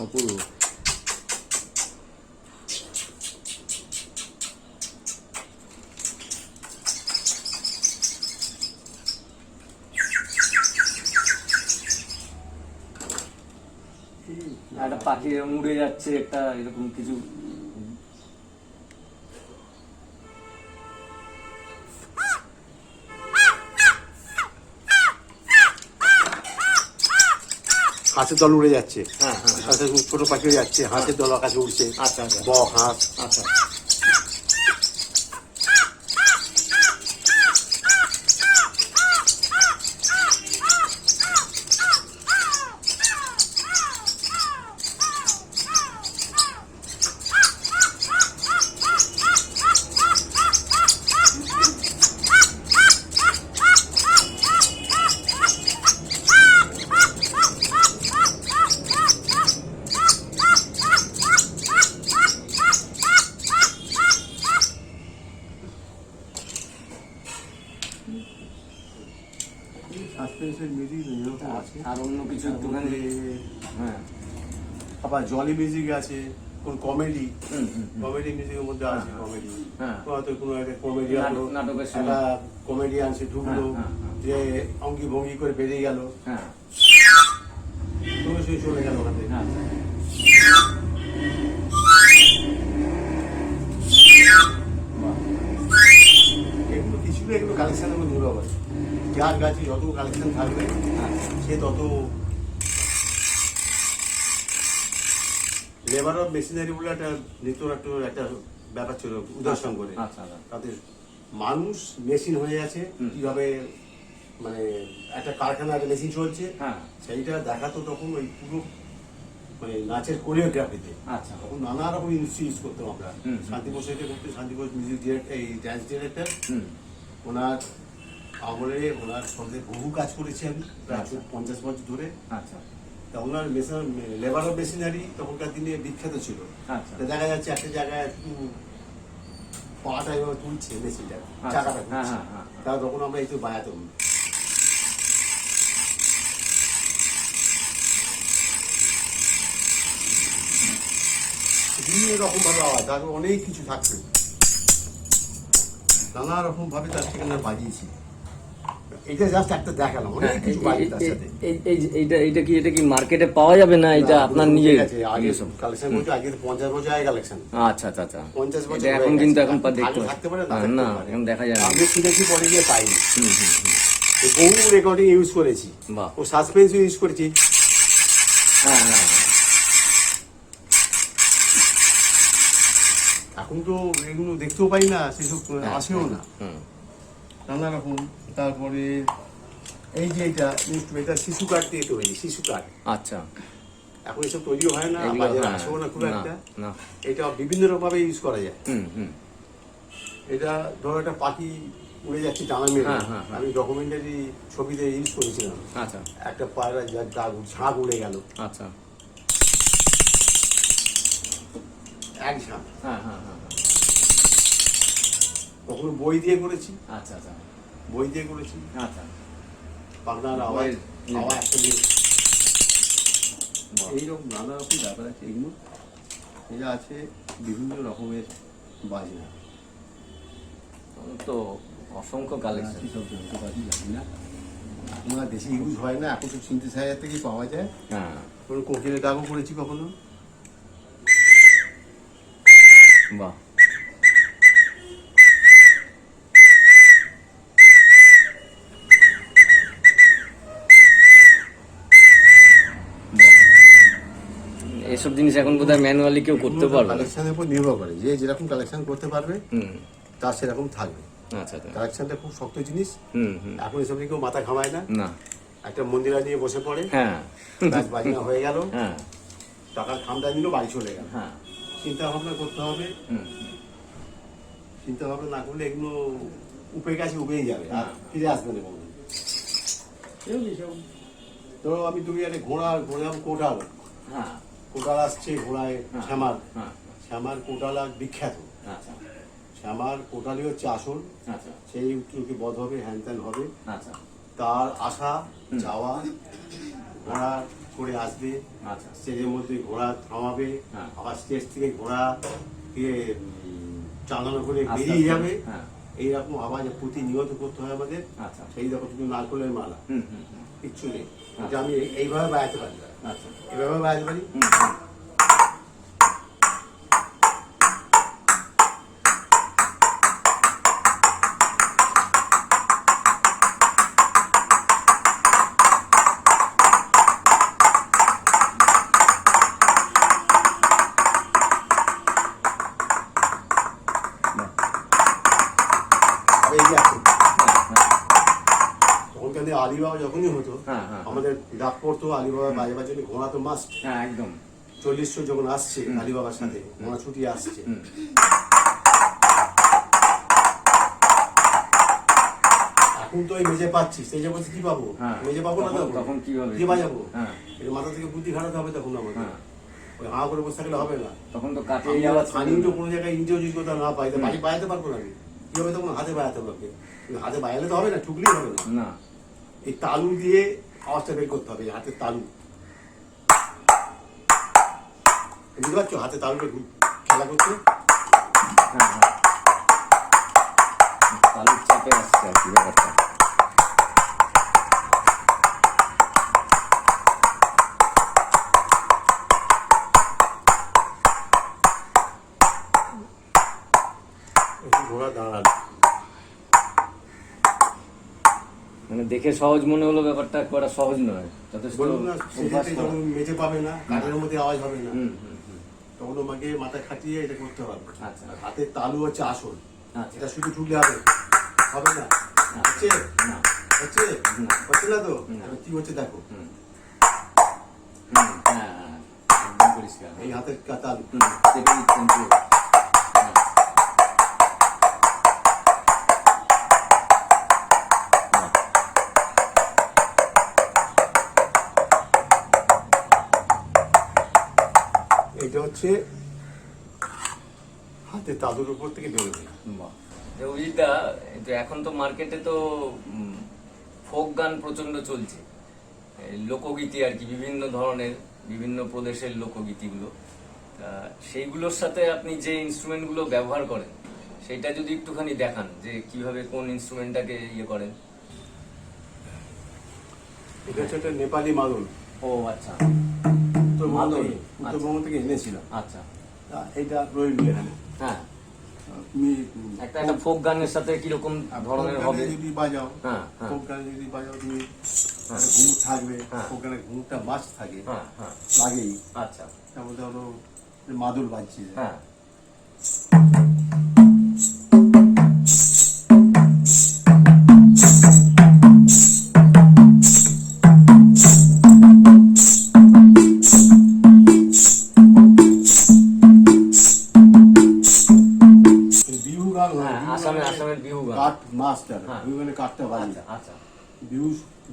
অপূর্ব। একটা পাখি এরকম উড়ে যাচ্ছে, একটা এরকম কিছু। হাঁসের দল উড়ে যাচ্ছে, হ্যাঁ হ্যাঁ সাথে ছোট পাখি উড়ে যাচ্ছে, হাঁসের দল আকাশে উড়ছে, আচ্ছা আচ্ছা বক হাঁস। আচ্ছা। সাসপেন্সের মিউজিক এরকম আছে, আর অন্য কিছু একটুখানি। হ্যাঁ আবার জলি মিউজিক আছে, কোন কমেডি, হুম হুম হুম। কমেডি মিউজিকের মধ্যে আছে কমেডি। হ্যাঁ হয়তো কোনো একটা কমেডিয়ান, নাটক- নাটকের সময়। একটা কমেডিয়ান সে ঢুকলো, হ্যাঁ, হ্যাঁ, যে অঙ্গি ভঙ্গি করে বেরিয়ে গেল, হ্যাঁ সঙ্গে সঙ্গে চলে গেল ওখান থেকে। হ্যাঁ। এগুলো কিছু না, এগুলো কালেকশনের মধ্যে নির্ভর করে, যার কাছে যত কালেকশন থাকবে সে তত। লেবার অফ মেশিনারি বলে একটা নিত্য একটা ব্যাপার ছিল উদাহরণ করে, আচ্ছা আচ্ছা। তাদের মানুষ মেশিন হয়ে আছে, হুম। কিভাবে মানে একটা কারখানার মেশিন চলছে, হ্যাঁ সেইটা দেখাতো তখন ওই পুরো মানে নাচের কোরিওগ্রাফিতে। আচ্ছা তখন নানা রকম ইউজ করতাম আমরা। হুম। শান্তি বসাইতে করতে, শান্তি বোস মিউজিক ডিরেক্টর, এই ড্যান্স ডিরেক্টর, হুম ওনার আমলে ওনার সঙ্গে বহু কাজ করেছি আমি প্রায় আচ্ছা। 50 বছর ধরে। আচ্ছা তা ওনার লেবার অফ মেশিনারি তখনকার দিনে বিখ্যাত ছিল। আচ্ছা তা দেখা যাচ্ছে একটা জায়গায় একটু পাটা এভাবে তুলছে মেশিনটা, আচ্ছা। চাকাটা হ্যাঁ, তুলছে, হ্যাঁ, হ্যাঁ। তা তখন আমরা একটু বায়াতাম। বিভিন্ন রকম ভাবে আওয়াজ, তারপর অনেক কিছু থাকবে, নানা রকম ভাবে তার সেখানে বাজিয়েছি। এটা জাস্ট একটা দেখালাম, অনেক কিছু বাজি তার সাথে। এটা কি মার্কেটে পাওয়া যাবে না? এটা আপনার নিজে আগে কালেকশন করছে, আগে 50 বছর আগে কালেকশন। আচ্ছা আচ্ছা আচ্ছা। 50 বছর এটা এখন হয়ে কিন্তু গেছে। এখন আগে দেখতে থাকতে পারে, পাচ্ছি না, এখন দেখা যায় না। আমি শুনেছি, পরে গিয়ে পাইনি। হুম হুম হুম। তো বহু রেকর্ডিং ইউজ করেছি, বাহ। ও সাসপেন্স ইউজ করেছি। হ্যাঁ হ্যাঁ হ্যাঁ। এখন তো এগুলো দেখতেও পাই না, সেসব আসেও না, হুম। নানা রকম। তারপরে এই যে এটা শিশু কাঠ দিয়ে তৈরি, শিশু কাঠ। আচ্ছা। এখন এসব তৈরিও হয় না, এগুলো বাজারে হ্যাঁ, আসেও না খুব না, একটা। না। এটা বিভিন্ন রকম ভাবে ইউজ করা যায়। হুম হুম। এটা ধরো একটা পাখি উড়ে যাচ্ছে ডানা মেরে, হ্যাঁ, হ্যাঁ, হ্যাঁ। আমি ডকুমেন্টারি ছবিতে ইউজ করেছিলাম। আচ্ছা একটা পায়রা ঝাঁক উড়ে গেল, আচ্ছা। এক ঝাঁক, হ্যাঁ হ্যাঁ হ্যাঁ হ্যাঁ। কখনো বই দিয়ে করেছি, আচ্ছা আচ্ছা বই দিয়ে করেছি, আচ্ছা। বাংলার আওয়াজ বইয়ের- আওয়াজ একসাথে বাহ। এইরকম নানা রকম ব্যাপার আছে। এগুলো এটা আছে বিভিন্ন রকমের বাজনা, তো অসংখ্য কালেকশন। সব যন্ত্রপাতি জানি না, এখন আর দেশে ইউজ হয় না, এখন তো সিনথেসাইজার থেকেই পাওয়া যায়। হ্যাঁ কোনো কোকিলের ডাকও করেছি কখনো। বাহ। এসব জিনিস এখন বোধহয় ম্যানুয়ালি কেউ করতে পারবে না। কালেকশনের উপর নির্ভর করে, যে যেরকম কালেকশন করতে পারবে হুম, তার সেরকম থাকবে। আচ্ছা আচ্ছা। কালেকশনটা খুব শক্ত জিনিস, হুম হুম। এখন এসব নিয়ে কেউ মাথা ঘামায় না। না। একটা মন্দিরা নিয়ে বসে পড়ে, হ্যাঁ ব্যাস বাজনা হয়ে গেল, হ্যাঁ টাকার খামটা নিল, বাড়ি চলে গেল। হ্যাঁ। চিন্তা ভাবনা করতে হবে, হুম চিন্তা ভাবনা না করলে এগুলো উপে গেছে উপেই যাবে, আর ফিরে আসবে না কোনো। ধরো আমি তুমি একটা ঘোড়া ঘোড়া কোটাল, হ্যাঁ কোটাল আসছে ঘোড়ায় শ্যামার, হ্যাঁ। শ্যামার কোটাল বিখ্যাত, আচ্ছা শ্যামার কোটালই হচ্ছে আসল, আচ্ছা সেই উত্তরকে বধ হবে, হ্যান ত্যান হবে, আচ্ছা তার আশা যাওয়া, ঘোড়া করে আসবে, আচ্ছা স্টেজের মধ্যে ঘোড়া থামাবে, হ্যাঁ। আবার স্টেজ থেকে ঘোড়া দিয়ে চালানো করে আস্তে বেরিয়ে আস্তে, যাবে। হ্যাঁ। এইরকম আওয়াজ প্রতিনিয়ত করতে হয় আমাদের। আচ্ছা সেই রকম শুধু নারকলের মালা, হুম হুম হুম, কিচ্ছু নেই, এটা আমি এইভাবে বাজাতে পারি, আচ্ছা এইভাবে বাজাতে পারি। হুম হুম। এই যে এখন হ্যাঁ, হ্যাঁ। তখনকার দিনে আলিবাবা যখনই হতো, হ্যাঁ, হ্যাঁ। আমাদের ডাক পড়তো আলিবাবা বাজাবার জন্য, ঘোড়া তো মাস্ট। হ্যাঁ একদম। 40 যখন আসছে আলিবাবার সাথে, ঘোড়া ছুটি আসছে, হুম। এখন তো ওই মেজে পাচ্ছি, স্টেজে বলছি কি পাবো, হ্যাঁ। মেজে পাবো না, তখন- তখন কি হবে? কি বাজাবো? হ্যাঁ। এটা মাথা থেকে বুদ্ধি খাটাতে হবে তখন আমাকে, হ্যাঁ। ওই হাঁ করে বসে থাকলে হবে না। তখন তো কাটে আমি আওয়াজ স্থানীয় তো কোনো জায়গায় ইন্টারভিউ করতে না পাই, তো বাড়ি বাজাতে পারবো না আমি, কি হবে তখন? হাতে বাজাতে হবে, হাতে বাজালে তো হবে না, ঠুকলেই হবে না, না। এই তালু দিয়ে আওয়াজটা বের করতে হবে, এই হাতের তালু, বুঝতে পারছো? হাতে তালুটা খেলা করছে, হ্যাঁ হ্যাঁ। তালুর চাপে আসছে আর কি ব্যাপারটা। একটু ঘোড়া দাঁড়ালো, মানে দেখে সহজ মনে হলো, ব্যাপারটা করা সহজ নয়, যথেষ্ট বলুন না, অভ্যাস সেটাতে করা। যখন মেজে পাবে না, কাঠের মধ্যে আওয়াজ হবে না, হুম হুম হুম। তখন আমাকে মাথা খাটিয়ে এটা করতে হবে। আচ্ছা। আর হাতের তালু হচ্ছে আসল, আচ্ছা। এটা শুধু ঠুকলে হবে, হবে না, হচ্ছে না। হচ্ছে না। হচ্ছে না তো, না। এবার কি হচ্ছে দেখো, হুম হুম, হ্যাঁ হ্যাঁ, একদম পরিষ্কার। এই হাতের তালু, হুম, চেপে দিচ্ছেন পুরো। হ্যাঁ। বাহ। এটা হচ্ছে হাতের তালুর উপর থেকে বেরোবে। বাহ। যে অভিজিৎদা, তো এখন তো মার্কেটে তো ফোক গান প্রচন্ড চলছে, এই লোকগীতি আর কি, বিভিন্ন ধরনের বিভিন্ন প্রদেশের লোকগীতিগুলো, তা সেইগুলোর সাথে আপনি যে ইনস্ট্রুমেন্টগুলো ব্যবহার করেন সেটা যদি একটুখানি দেখান, যে কিভাবে কোন ইনস্ট্রুমেন্টটাকে ইয়ে করেন। এটা হচ্ছে একটা নেপালি মাদল, ও আচ্ছা উত্তরবঙ্গ মাদল, থেকে- উত্তরবঙ্গ থেকে এনেছিলাম, আচ্ছা। এইটা রইল এখানে। হ্যাঁ, তুমি একটা একটা ফোক গানের সাথে কিরকম ধরনের ফোক হবে? গানে যদি বাজাও, হ্যাঁ, হ্যাঁ। ফোক গানে যদি বাজাও তুমি, ঘুমুর থাকবে, হ্যাঁ। ফোক গানে ঘুমুরটা মাস্ট থাকে, হ্যাঁ হ্যাঁ, লাগেই। আচ্ছা। তার মধ্যে হলো মাদুর বাজছে, হ্যাঁ বিহু গান হয়, হ্যাঁ, বিহু আসামের গানে আসামের বিহু গান। কাঠ মাস্টার, হ্যাঁ। বিহু গানে কাঠটা বাজে, আচ্ছা আচ্ছা। বিহু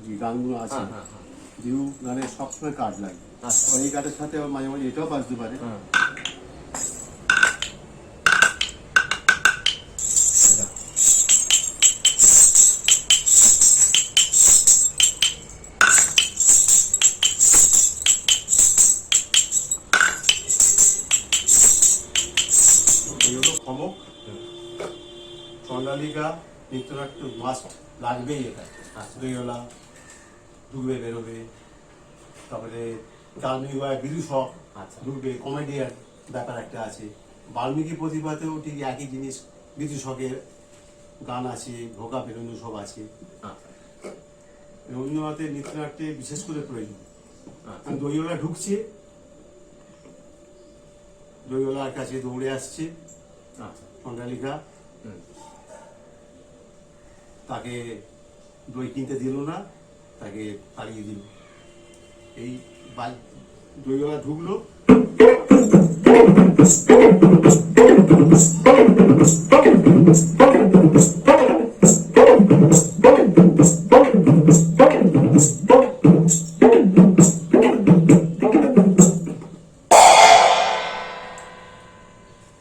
যে গানগুলো আছে, হ্যাঁ হ্যাঁ হ্যাঁ, বিহু গানে সবসময় কাঠ লাগে, আচ্ছা। আর এই কাঠের সাথে আবার মাঝে মাঝে এটাও বাজতে পারে। হ্যাঁ। এটা নৃত্যনাট্য মাস্ট লাগবেই এটা। দইওয়ালা ঢুকবে বেরোবে, তারপরে কালমিক বা বিদূষক আচ্ছা। ঢুকবে, কমেডিয়ান ব্যাপার একটা আছে। বাল্মীকি প্রতিভাতেও ঠিক একই জিনিস, বিদূষকের গান আছে, ভোগা বেরোনো সব আছে। আচ্ছা রবীন্দ্রনাথের নৃত্যনাট্যে বিশেষ করে প্রয়োজন। আচ্ছা দইওয়ালা ঢুকছে, দইওয়ালার কাছে দৌড়ে আসছে আচ্ছা চন্দ্রালিকা, হুম, তাকে দই কিনতে দিল না, তাকে তাড়িয়ে দিল। এই দইওয়ালা ঢুকলো,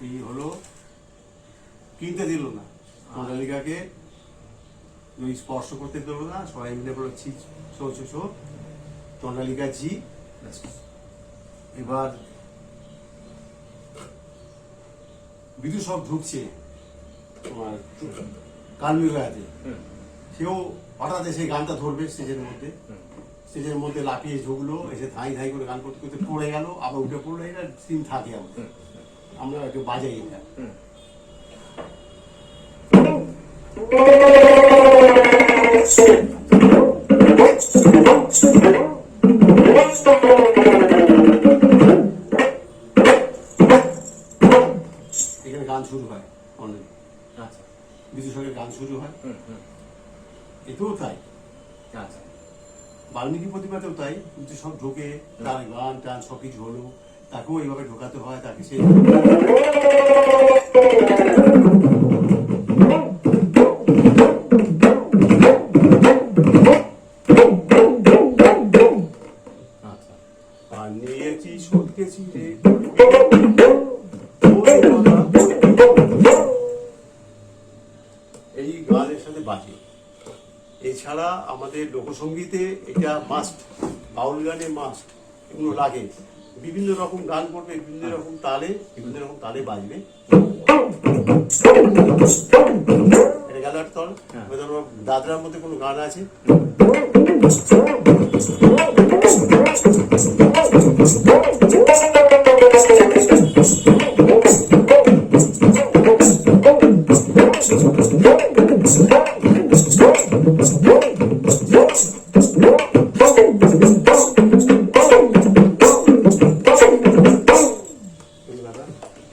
এই হলো, কিনতে দিল না চন্দ্রালিকাকে, দই স্পর্শ করতে দিল না। সবাই মিলে বলো ছি ছো ছো ছো, চন্দ্রালিকা জি। এবার বিদূষক ঢুকছে তোমার কালমিগাতে, হুম, সেও হঠাৎ এসে গানটা ধরবে স্টেজের মধ্যে, হুম, স্টেজের মধ্যে লাফিয়ে ঢুকলো, এসে ধাই ধাই করে গান করতে করতে পড়ে গেল, আবার উঠে পড়লো। এটা সিন থাকে আমাদের, আমরা একটু বাজাই এটা। হুম। এখানে গান শুরু হয় অলরেডি, আচ্ছা বিদূষকের গান শুরু হয়। হুম, হুম, এতেও তাই, আচ্ছা বাল্মীকি প্রতিমাতেও তাই, কিন্তু সব ঢোকে, তার গান টান সব কিছু হলো, তাকেও এইভাবে ঢোকাতে হয়, তাকে সেই আচ্ছা আর নিয়েছি সটকেছি রে এই গানের সাথে বাজে। এছাড়া আমাদের লোকসঙ্গীতে এটা মাস্ট, বাউল গানে মাস্ট, এগুলো লাগে। বিভিন্ন রকম গান করবে, বিভিন্ন রকম তালে, বিভিন্ন রকম তালে বাজবে। এটা গেল একটা তাল। এবার ধরো দাদরার মধ্যে কোনো গান আছে,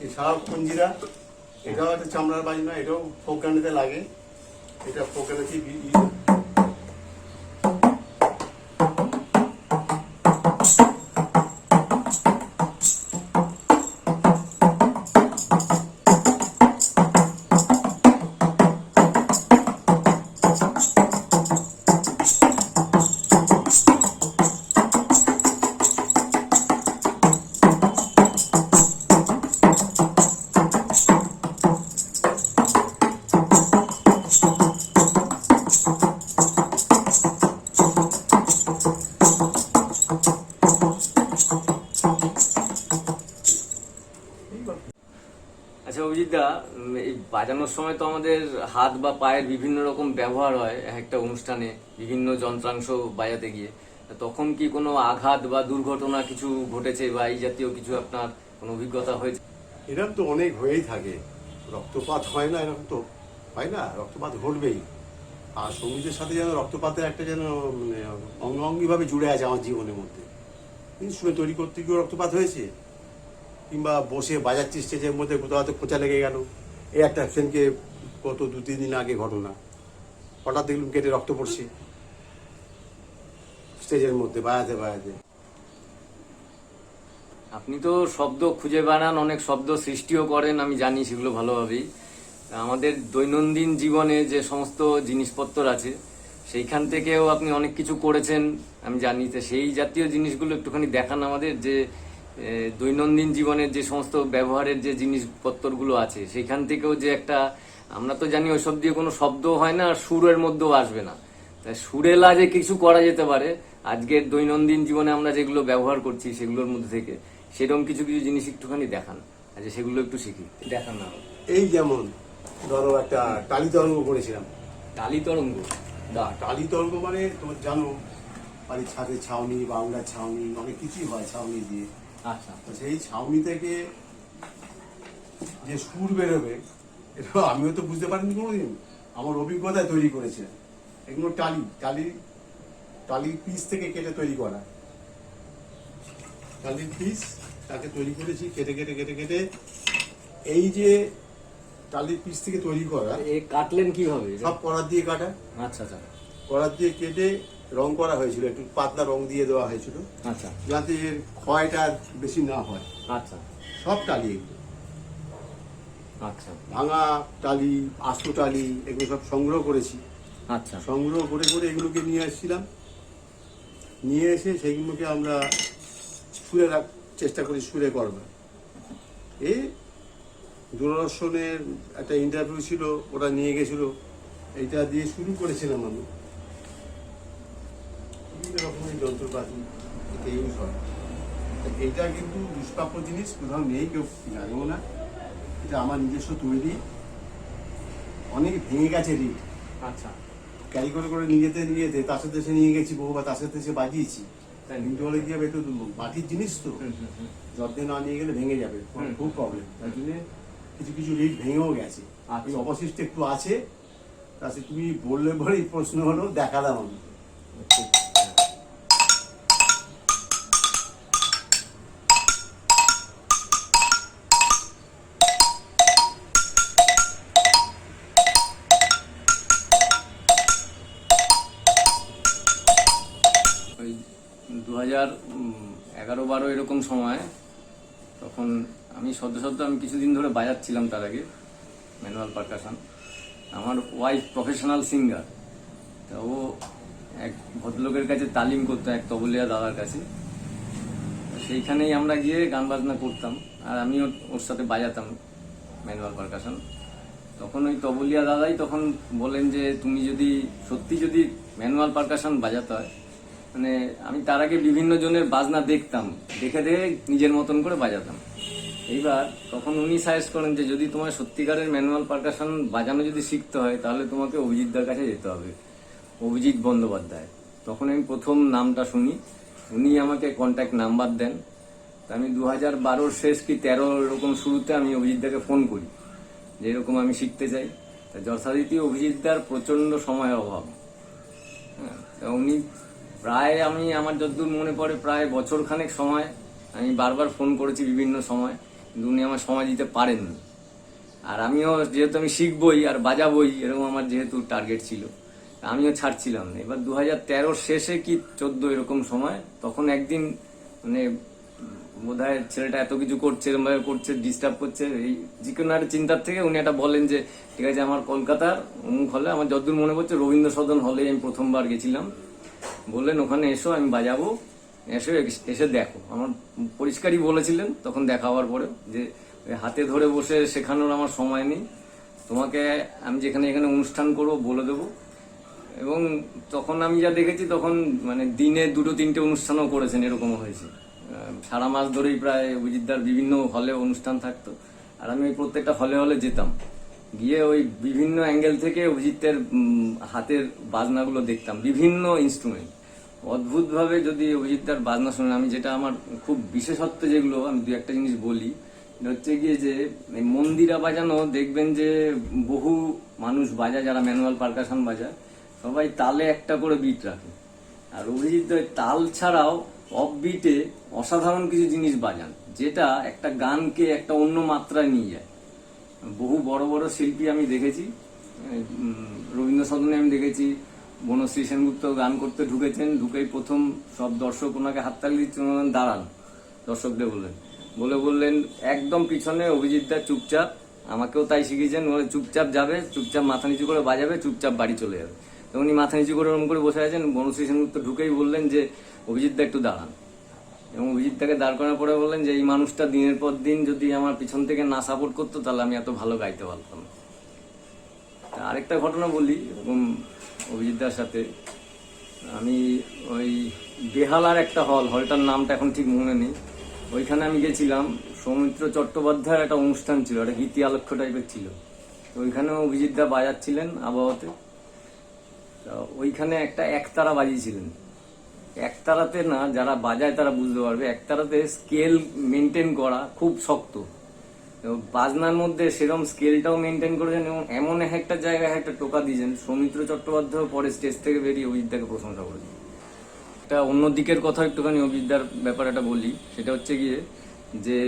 এছাড়াও খঞ্জিরা, এটাও একটা চামড়ার বাজনা, এটাও ফোক গানেতে লাগে। এটা ফোক গানেতে আচ্ছা অভিজিৎদা, এই বাজানোর সময় তো আমাদের হাত বা পায়ের বিভিন্ন রকম ব্যবহার হয় এক একটা অনুষ্ঠানে, বিভিন্ন যন্ত্রাংশ বাজাতে গিয়ে। তখন কি কোনো আঘাত বা দুর্ঘটনা কিছু ঘটেছে বা এই জাতীয় কিছু আপনার কোনো অভিজ্ঞতা হয়েছে? এরকম তো অনেক হয়েই থাকে। রক্তপাত হয় না এরকম তো হয় না, রক্তপাত ঘটবেই। আর সঙ্গীতের সাথে যেন রক্তপাতের একটা যেন মানে অঙ্গাঙ্গিভাবে জুড়ে আছে আমার জীবনের মধ্যে। ইনস্ট্রুমেন্ট তৈরি করতে গিয়েও রক্তপাত হয়েছে, কিংবা বসে বাজাচ্ছি স্টেজের মধ্যে কোথাও হয়তো খোঁচা লেগে গেল। এই একটা ফ্রেন্ডকে কত 2-3 দিন আগে ঘটনা, হঠাৎ দেখলাম কেটে রক্ত পড়ছে স্টেজের মধ্যে বাজাতে বাজাতে। আপনি তো শব্দ খুঁজে বেড়ান, অনেক শব্দ সৃষ্টিও করেন, আমি জানি সেগুলো ভালোভাবেই। আমাদের দৈনন্দিন জীবনে যে সমস্ত জিনিসপত্র আছে সেইখান থেকেও আপনি অনেক কিছু করেছেন আমি জানি। তো সেই জাতীয় জিনিসগুলো একটুখানি দেখান আমাদের, যে দৈনন্দিন জীবনের যে সমস্ত ব্যবহারের যে জিনিসপত্রগুলো আছে সেইখান থেকেও যে একটা, আমরা তো জানি ওইসব দিয়ে কোনো শব্দ হয় না, আর সুরের মধ্যেও আসবে না। তাই সুরেলা যে কিছু করা যেতে পারে আজকের দৈনন্দিন জীবনে আমরা যেগুলো ব্যবহার করছি সেগুলোর মধ্যে থেকে, সেরকম কিছু কিছু জিনিস একটুখানি দেখান, আচ্ছা সেগুলো একটু শিখি, দেখান না। এই যেমন ধরো একটা টালি তরঙ্গ করেছিলাম, টালি তরঙ্গ। না, টালি তরঙ্গ মানে তোমার জানো বাড়ির ছাদের ছাউনি, বাংলার ছাউনি, অনেক কিছুই হয় ছাউনি দিয়ে। আচ্ছা তো সেই ছাউনি থেকে যে সুর বেরোবে, এটা আমিও তো বুঝতে পারিনি কোনোদিন, আমার অভিজ্ঞতায় তৈরি করেছে। এগুলো টালির পিস থেকে কেটে তৈরি করা, টালির পিস তাকে তৈরি করেছি কেটে কেটে কেটে কেটে। এই যে টালির পিস থেকে তৈরি করা, এ কাটলেন কিভাবে এটা? সব করার দিয়ে কাটা, আচ্ছা আচ্ছা করার দিয়ে কেটে রং করা হয়েছিল, একটু পাতলা রং দিয়ে দেওয়া হয়েছিল আচ্ছা যাতে এর ক্ষয়টা বেশি না হয়। আচ্ছা সব টালি এগুলো, আচ্ছা ভাঙা টালি, আস্ত টালি, এগুলো সব সংগ্রহ করেছি। আচ্ছা সংগ্রহ করে করে এগুলোকে নিয়ে এসেছিলাম, নিয়ে এসে সেইগুলোকে আমরা সুরে চেষ্টা করি, সুরে করবার। এই দূরদর্শনের একটা ইন্টারভিউ ছিল, ওরা নিয়ে গেছিল, এইটা দিয়ে শুরু করেছিলাম আমি। বিভিন্ন রকমের যন্ত্রপাতি এতে ইউজ হয়। এইটা কিন্তু দুষ্প্রাপ্য জিনিস, কোথাও নেই, কেউ জানেও না। এটা আমার নিজস্ব তৈরি, অনেক ভেঙে গেছে রিট, আচ্ছা ক্যারি করে করে নিয়ে যেতে তার সাথে এসে নিয়ে গেছি বহুবার, তার সাথে এসে বাজিয়েছি। তাই কিন্তু হলে কি হবে, একটু মাটির জিনিস তো, যত্নে না নিয়ে গেলে ভেঙে যাবে, খুব প্রবলেম। তার জন্য কিছু কিছু রিট ভেঙেও গেছে, এই অবশিষ্ট একটু আছে। তাতে তুমি বললে বলেই প্রশ্ন হলো, দেখালাম আমি। ওই 2011-12 এরকম সময়, তখন আমি সদ্য আমি কিছুদিন ধরে বাজাচ্ছিলাম। তার আগে ম্যানুয়াল পারকাশন। আমার ওয়াইফ প্রফেশনাল সিঙ্গার, তা ও এক ভদ্রলোকের কাছে তালিম করতো, এক তবলিয়া দাদার কাছে। সেইখানেই আমরা গিয়ে গান বাজনা করতাম, আর আমিও ওর সাথে বাজাতাম ম্যানুয়াল পারকাশন। তখন ওই তবলিয়া দাদাই তখন বলেন যে তুমি যদি ম্যানুয়াল পারকাশন বাজাতে হয়, মানে আমি তার আগে বিভিন্ন জনের বাজনা দেখতাম, দেখে দেখে নিজের মতন করে বাজাতাম। এইবার তখন উনি সাজেস্ট করেন যে যদি তোমার সত্যিকারের ম্যানুয়াল পারকাশন বাজানো যদি শিখতে হয়, তাহলে তোমাকে অভিজিৎদার কাছে যেতে হবে, অভিজিৎ বন্দ্যোপাধ্যায়। তখন আমি প্রথম নামটা শুনি, উনি আমাকে কন্ট্যাক্ট নাম্বার দেন। তা আমি 2012 শেষ কি 13 এরকম শুরুতে আমি অভিজিৎদাকে ফোন করি যে এরকম আমি শিখতে চাই। তা যথারীতি অভিজিৎদার প্রচন্ড সময়ের অভাব। হ্যাঁ, তা উনি প্রায় আমার যতদূর মনে পড়ে প্রায় বছরখানেক সময় আমি বারবার ফোন করেছি বিভিন্ন সময়, কিন্তু উনি আমার সময় দিতে পারেননি। আর আমিও যেহেতু আমি শিখবই আর বাজাবই, এরকম আমার যেহেতু টার্গেট ছিল, আমিও ছাড়ছিলাম না। এবার 2013 শেষে কি 14 এরকম সময়, তখন একদিন মানে বোধহয় ছেলেটা এত কিছু করছে, এরকম ভাবে করছে, ডিস্টার্ব করছে, এই যে কোনো একটা চিন্তার থেকে উনি একটা বলেন যে ঠিক আছে, আমার কলকাতার অমুক হলে, আমার যতদূর মনে পড়ছে রবীন্দ্র সদন হলে আমি প্রথমবার গেছিলাম, বললেন ওখানে এসো, আমি বাজাবো, এসে দেখো। আমার পরিষ্কারই বলেছিলেন তখন দেখা হওয়ার পরে যে হাতে ধরে বসে শেখানোর আমার সময় নেই, তোমাকে আমি যেখানে এখানে অনুষ্ঠান করবো বলে দেবো। এবং তখন আমি যা দেখেছি, তখন মানে দিনে 2-3টে অনুষ্ঠানও করেছেন, এরকমও হয়েছে। সারা মাস ধরেই প্রায় অভিজিৎদার বিভিন্ন হলে অনুষ্ঠান থাকতো, আর আমি ওই প্রত্যেকটা হলে হলে যেতাম, গিয়ে ওই বিভিন্ন অ্যাঙ্গেল থেকে অভিজিতের হাতের বাজনাগুলো দেখতাম, বিভিন্ন ইনস্ট্রুমেন্ট। অদ্ভুতভাবে যদি অভিজিৎদার বাজনা শুনেন, আমি যেটা আমার খুব বিশেষত্ব যেগুলো আমি 2-1টা জিনিস বলি, হচ্ছে গিয়ে যে মন্দিরা বাজানো দেখবেন যে বহু মানুষ বাজায়, যারা ম্যানুয়াল পারকাশন বাজায়, সবাই তালে একটা করে বিট রাখে। আর অভিজিৎ তাল ছাড়াও অফ বিটে অসাধারণ কিছু জিনিস বাজান, যেটা একটা গানকে একটা অন্য মাত্রায় নিয়ে যায়। বহু বড় বড় শিল্পী আমি দেখেছি, রবীন্দ্র সদনে আমি দেখেছি বনশ্রী সেনগুপ্ত গান করতে ঢুকেছেন, ঢুকেই প্রথম সব দর্শক ওনাকে হাততালি দিচ্ছেন, দাঁড়ান, দর্শকদের বললেন একদম পিছনে অভিজিৎদা চুপচাপ, আমাকেও তাই শিখিয়েছেন, চুপচাপ যাবে, চুপচাপ মাথা নিচু করে বাজাবে, চুপচাপ বাড়ি চলে যাবে। তো উনি মাথা নিচু করে ওরকম করে বসে আছেন, বনশ্রী সেনগুপ্ত ঢুকেই বললেন যে অভিজিৎদা একটু দাঁড়ান, এবং অভিজিৎদাকে দাঁড় করার পরে বললেন যে এই মানুষটা দিনের পর দিন যদি আমার পিছন থেকে না সাপোর্ট করতো, তাহলে আমি এত ভালো গাইতে পারতাম না। আরেকটা ঘটনা বলি, এরকম অভিজিৎদার সাথে আমি ওই বেহালার একটা হলটার নামটা এখন ঠিক মনে নেই, ওইখানে আমি গেছিলাম। সৌমিত্র চট্টোপাধ্যায়ের একটা অনুষ্ঠান ছিল, একটা গীতি আলক্ষ্য টাইপের ছিল। তো ওইখানেও অভিজিৎদা বাজাচ্ছিলেন আবহাওয়াতে। তো ওইখানে একটা একতারা বাজিয়েছিলেন। একতারাতে না, যারা বাজায় তারা বুঝতে পারবে, একতারাতে স্কেল মেনটেন করা খুব শক্ত। এবং বাজনার মধ্যে সেরকম স্কেলটাও মেনটেন করেছেন এবং এমন একটা জায়গায় একটা টোকা দিয়েছেন, সৌমিত্র চট্টোপাধ্যায় পরে স্টেজ থেকে বেরিয়ে অভিজিৎদাকে প্রশংসা করেছেন। একটা অন্য দিকের কথা একটুখানি অভিজিৎদার ব্যাপারটা বলি, সেটা হচ্ছে গিয়ে যে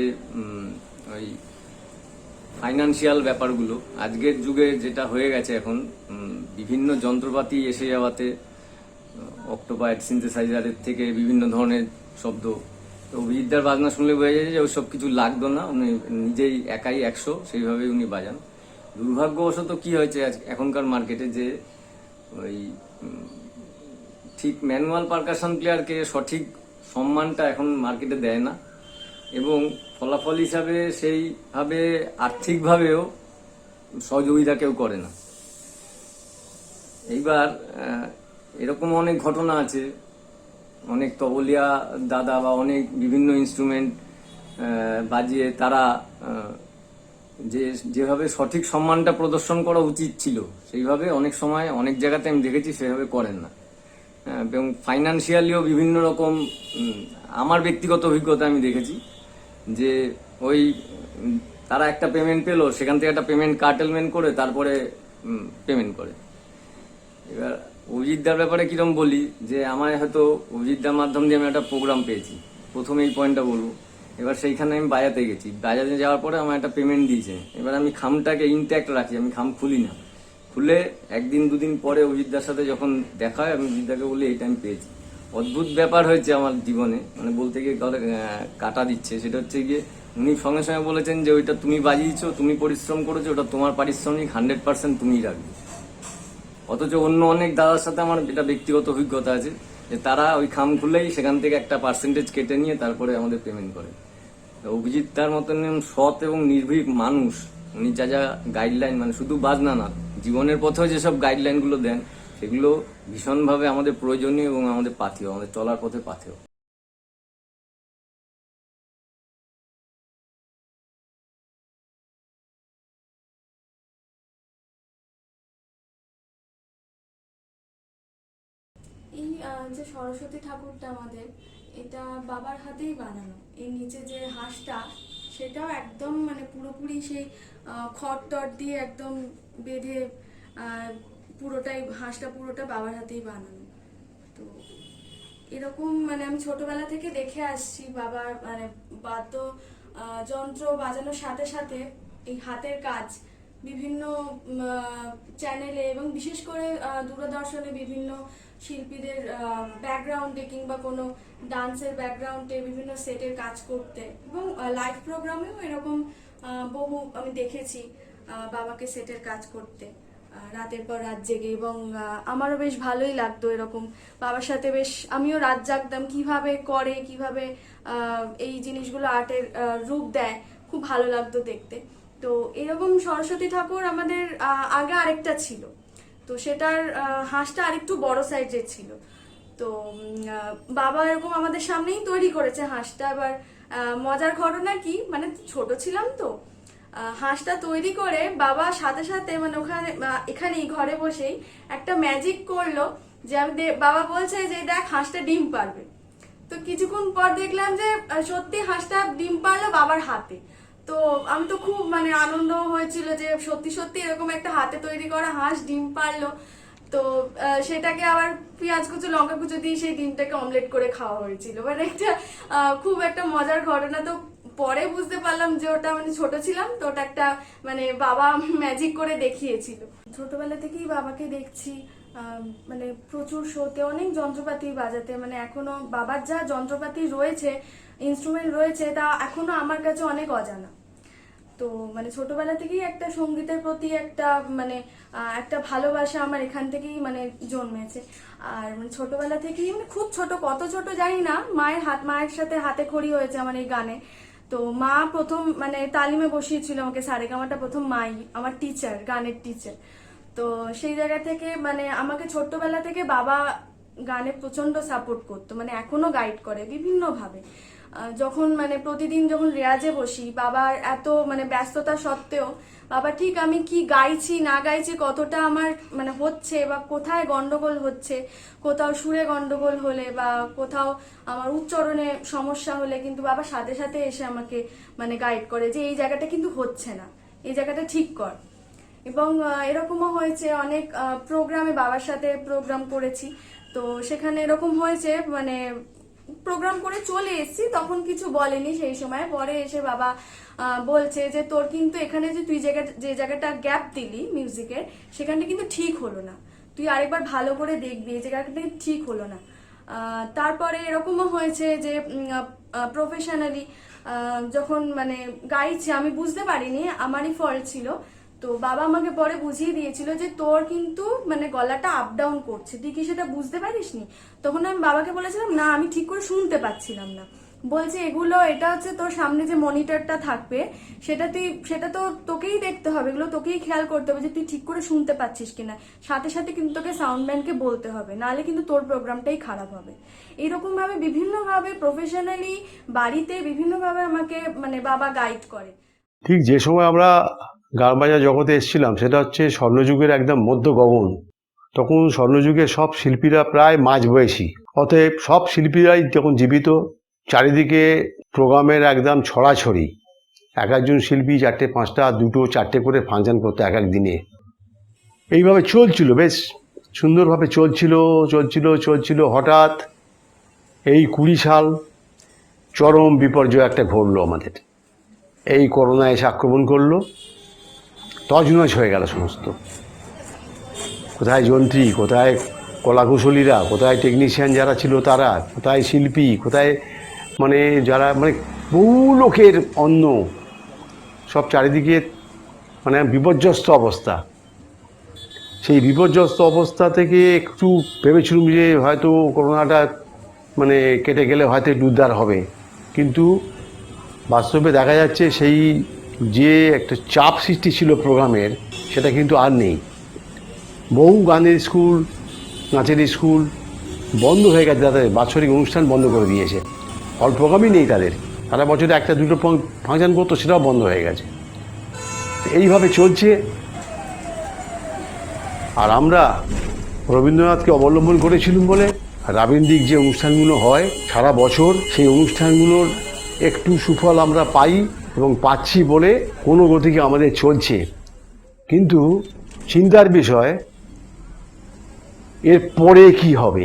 ওই ফাইন্যান্সিয়াল ব্যাপারগুলো আজকের যুগে যেটা হয়ে গেছে এখন, বিভিন্ন যন্ত্রপাতি এসে যাওয়াতে, অক্টোপাইড সিনথেসাইজারের থেকে বিভিন্ন ধরনের শব্দ, তো অভিজিৎদার বাজনা শুনলে বোঝা যায় যে ওই সব কিছু লাগতো না, উনি নিজেই একাই 100 সেইভাবেই উনি বাজান। দুর্ভাগ্যবশত কি হয়েছে এখনকার মার্কেটে, যে ওই ঠিক ম্যানুয়াল পারকাশন প্লেয়ারকে সঠিক সম্মানটা এখন মার্কেটে দেয় না, এবং ফলাফল হিসাবে সেইভাবে আর্থিকভাবেও সহযোগিতা কেউ করে না। এইবার এরকম অনেক ঘটনা আছে, অনেক তবলিয়া দাদা বা অনেক বিভিন্ন ইনস্ট্রুমেন্ট বাজিয়ে তারা যেভাবে সঠিক সম্মানটা প্রদর্শন করা উচিত ছিল সেইভাবে অনেক সময় অনেক জায়গাতে আমি দেখেছি সেভাবে করেন না। এবং ফাইন্যান্সিয়ালিও বিভিন্ন রকম, আমার ব্যক্তিগত অভিজ্ঞতা আমি দেখেছি যে ওই তারা একটা পেমেন্ট পেলো, সেখান থেকে একটা পেমেন্ট কার্টেলমেন্ট করে তারপরে পেমেন্ট করে। এবার অভিজিৎদার ব্যাপারে কিরম বলি, যে আমার হয়তো অভিজিৎদার মাধ্যম দিয়ে আমি একটা প্রোগ্রাম পেয়েছি, প্রথমে এই পয়েন্টটা বলবো। এবার সেইখানে আমি বাজাতে গেছি, বাজাতে যাওয়ার পরে আমার একটা পেমেন্ট দিয়েছে। এবার আমি খামটাকে ইনট্যাক্ট রাখি, আমি খাম খুলি না, খুলে একদিন দুদিন পরে অভিজিৎদার সাথে যখন দেখা হয় আমি অভিজিৎদাকে বলি এইটা আমি পেয়েছি। অদ্ভুত ব্যাপার হয়েছে আমার জীবনে, মানে বলতে গিয়ে কাটা দিচ্ছে, সেটা হচ্ছে গিয়ে উনি সঙ্গে সঙ্গে বলেছেন যে ওইটা তুমি বাজিয়েছো, তুমি পরিশ্রম করেছো, ওটা তোমার পারিশ্রমিক 100% তুমিই রাখবে। অথচ অন্য অনেক দাদার সাথে আমার এটা ব্যক্তিগত অভিজ্ঞতা আছে যে তারা ওই খাম খুলেই সেখান থেকে একটা পার্সেন্টেজ কেটে নিয়ে তারপরে আমাদের পেমেন্ট করে। অভিজিৎ তার মতন সৎ এবং নির্ভীক মানুষ, উনি যা যা গাইডলাইন, মানে শুধু বাজনা না, জীবনের পথেও যেসব গাইডলাইনগুলো দেন সেগুলো ভীষণভাবে আমাদের প্রয়োজনীয় এবং আমাদের পাথেয়, আমাদের চলার পথে পাথেয়। এই যে সরস্বতী ঠাকুরটা আমাদের, এটা বাবার হাতেই বানানো। এর নিচে যে হাঁসটা, সেটাও একদম মানে পুরোপুরি সেই খড় টড় দিয়ে একদম বেঁধে পুরোটাই, হাঁসটা পুরোটা বাবার হাতেই বানানো। তো এরকম মানে আমি ছোটবেলা থেকে দেখে আসছি বাবার মানে বাদ্য যন্ত্র বাজানোর সাথে সাথে এই হাতের কাজ বিভিন্ন চ্যানেলে এবং বিশেষ করে দূরদর্শনে বিভিন্ন শিল্পীদের ব্যাকগ্রাউন্ডে কিংবা কোনো ডান্সের ব্যাকগ্রাউন্ডে বিভিন্ন সেটের কাজ করতে, এবং লাইভ প্রোগ্রামেও এরকম বহু আমি দেখেছি বাবাকে সেটের কাজ করতে রাতের পর রাত জেগে। এবং আমারও বেশ ভালোই লাগতো এরকম বাবার সাথে, বেশ আমিও রাত জাগতাম কিভাবে করে, কিভাবে এই জিনিসগুলো আর্টের রূপ দেয়, খুব ভালো লাগতো দেখতে। তো এরকম সরস্বতী ঠাকুর আমাদের আগে আরেকটা ছিল, তো সেটার হাঁসটা আরেকটু বড় সাইজের ছিল। তো বাবা এরকম আমাদের সামনেই তৈরি করেছে হাঁসটা। এবার মজার ঘটনা কি, মানে ছোট ছিলাম তো, হাঁসটা তৈরি করে বাবা সাথে সাথে মানে এখানেই ঘরে বসেই একটা ম্যাজিক করলো, যে আমি বাবা বলছে যে দেখ হাঁসটা ডিম পারবে। তো কিছুক্ষণ পর দেখলাম যে সত্যি হাঁসটা ডিম পারলো বাবার হাতে। তো আমি তো খুব মানে আনন্দ হয়েছিল যে সত্যি সত্যি এরকম একটা হাতে তৈরি করা হাঁস ডিম পারলো। তো সেটাকে আবার পেঁয়াজ কুচো লঙ্কা কুচো দিয়ে সেই ডিমটাকে অমলেট করে খাওয়া হয়েছিল। মানে একটা খুব একটা মজার ঘটনা। তো পরে বুঝতে পারলাম যে ওটা মানে ছোট ছিলাম তো, ওটা একটা মানে বাবা ম্যাজিক করে দেখিয়েছিল। ছোটবেলা থেকেই বাবাকে দেখছি মানে প্রচুর শোতে অনেক যন্ত্রপাতি বাজাতে, মানে এখনো বাবার যা যন্ত্রপাতি রয়েছে, ইনস্ট্রুমেন্ট রয়েছে, তা এখনো আমার কাছে অনেক অজানা। তো মানে ছোটবেলা থেকেই একটা সঙ্গীতের প্রতি একটা মানে একটা ভালোবাসা আমার এখান থেকেই মানে জন্মেছে। আর মানে ছোটবেলা থেকেই মানে খুব ছোট, কত ছোট জানি না, মায়ের সাথে হাতে খড়ি হয়েছে আমার এই গানে। তো মা প্রথম মানে তালিমে বসিয়েছিল আমাকে, সারেগামাটা প্রথম মাই আমার টিচার, গানের টিচার। তো সেই জায়গা থেকে মানে আমাকে ছোট্টবেলা থেকে বাবা গানে প্রচন্ড সাপোর্ট করতো, মানে এখনো গাইড করে বিভিন্ন ভাবে। যখন মানে প্রতিদিন যখন রেয়াজে বসি, বাবার এত মানে ব্যস্ততা সত্ত্বেও বাবা ঠিক আমি কি গাইছি না গাইছি, কতটা আমার মানে হচ্ছে বা কোথায় গন্ডগোল হচ্ছে, কোথাও সুরে গন্ডগোল হলে বা কোথাও আমার উচ্চারণে সমস্যা হলে কিন্তু বাবা সাথে সাথে এসে আমাকে মানে গাইড করে যে এই জায়গাটা কিন্তু হচ্ছে না, এই জায়গাটা ঠিক কর। এবং এরকমও হয়েছে অনেক প্রোগ্রামে বাবার সাথে প্রোগ্রাম করেছি, তো সেখানে এরকম হয়েছে মানে প্রোগ্রাম করে চলে এসেছি, তখন কিছু বলেনি সেই সময়। পরে এসে বাবা বলছে যে তোর কিন্তু এখানে যে তুই যে জায়গাটা গ্যাপ দিলি মিউজিকের, সেখানটা কিন্তু ঠিক হলো না, তুই আরেকবার ভালো করে দেখবি, এই জায়গাটা কিন্তু ঠিক হলো না। তারপরে এরকমও হয়েছে যে প্রফেশনালি যখন মানে গাইছি আমি বুঝতে পারিনি, আমারই ফল্ট ছিল, তো বাবা আমাকে পরে বুঝিয়ে দিয়েছিল যে তোর কিন্তু মানে গলাটা আপ ডাউন করছে, তুই কি সেটা বুঝতে পারিসনি? তখন আমি বাবাকে বলেছিলাম না আমি ঠিক করে শুনতে পাচ্ছিলাম না। বলছে এগুলো এটা হচ্ছে তোর সামনে যে মনিটরটা থাকবে সেটা তো তোকেই দেখতে হবে, এগুলো তোকেই খেয়াল করতে হবে যে তুই ঠিক করে শুনতে পাচ্ছিস কিনা, সাথে সাথে কিন্তু তোকে সাউন্ড ম্যানকে বলতে হবে, নাহলে কিন্তু তোর প্রোগ্রামটাই খারাপ হবে। এইরকম ভাবে বিভিন্নভাবে প্রফেশনালি বাড়িতে বিভিন্নভাবে আমাকে মানে বাবা গাইড করে। ঠিক যে সময় আমরা গান বাজনা জগতে এসেছিলাম সেটা হচ্ছে স্বর্ণযুগের একদম মধ্য গগন। তখন স্বর্ণযুগের সব শিল্পীরা প্রায় মাঝবয়সী, অতএব সব শিল্পীরাই যখন জীবিত, চারিদিকে প্রোগ্রামের একদম ছড়াছড়ি, এক একজন শিল্পী 4টে 5টা 2টো 4টে করে ফাংশন করতো এক এক দিনে। এইভাবে চলছিল, বেশ সুন্দরভাবে চলছিল। হঠাৎ এই 20 সাল চরম বিপর্যয় একটা ঘটলো আমাদের। এই করোনা এসে আক্রমণ করলো, তছনছ হয়ে গেল সমস্ত। কোথায় যন্ত্রী, কোথায় কলাকুশলীরা, কোথায় টেকনিশিয়ান যারা ছিল তারা, কোথায় শিল্পী, কোথায় মানে যারা মানে বহু লোকের অন্ন, সব চারিদিকে মানে বিপর্যস্ত অবস্থা। সেই বিপর্যস্ত অবস্থা থেকে একটু ভেবেছিলাম যে হয়তো করোনাটা মানে কেটে গেলে হয়তো একটু উদ্ধার হবে, কিন্তু বাস্তবে দেখা যাচ্ছে সেই যে একটা চাপ সৃষ্টি ছিল প্রোগ্রামের, সেটা কিন্তু আর নেই। বহু গানের স্কুল, নাচের স্কুল বন্ধ হয়ে গেছে, তাদের বাৎসরিক অনুষ্ঠান বন্ধ করে দিয়েছে, হল প্রোগ্রামই নেই তাদের। তারা বছরে 1টা 2টো ফাংশন করতো, সেটাও বন্ধ হয়ে গেছে। এইভাবে চলছে। আর আমরা রবীন্দ্রনাথকে অবলম্বন করেছিলাম বলে রাবীন্দ্রিক যে অনুষ্ঠানগুলো হয় সারা বছর, সেই অনুষ্ঠানগুলোর একটু সুফল আমরা পাই এবং পাচ্ছি বলে কোনো গতিকে আমাদের চলছে। কিন্তু চিন্তার বিষয় এর পরে কি হবে।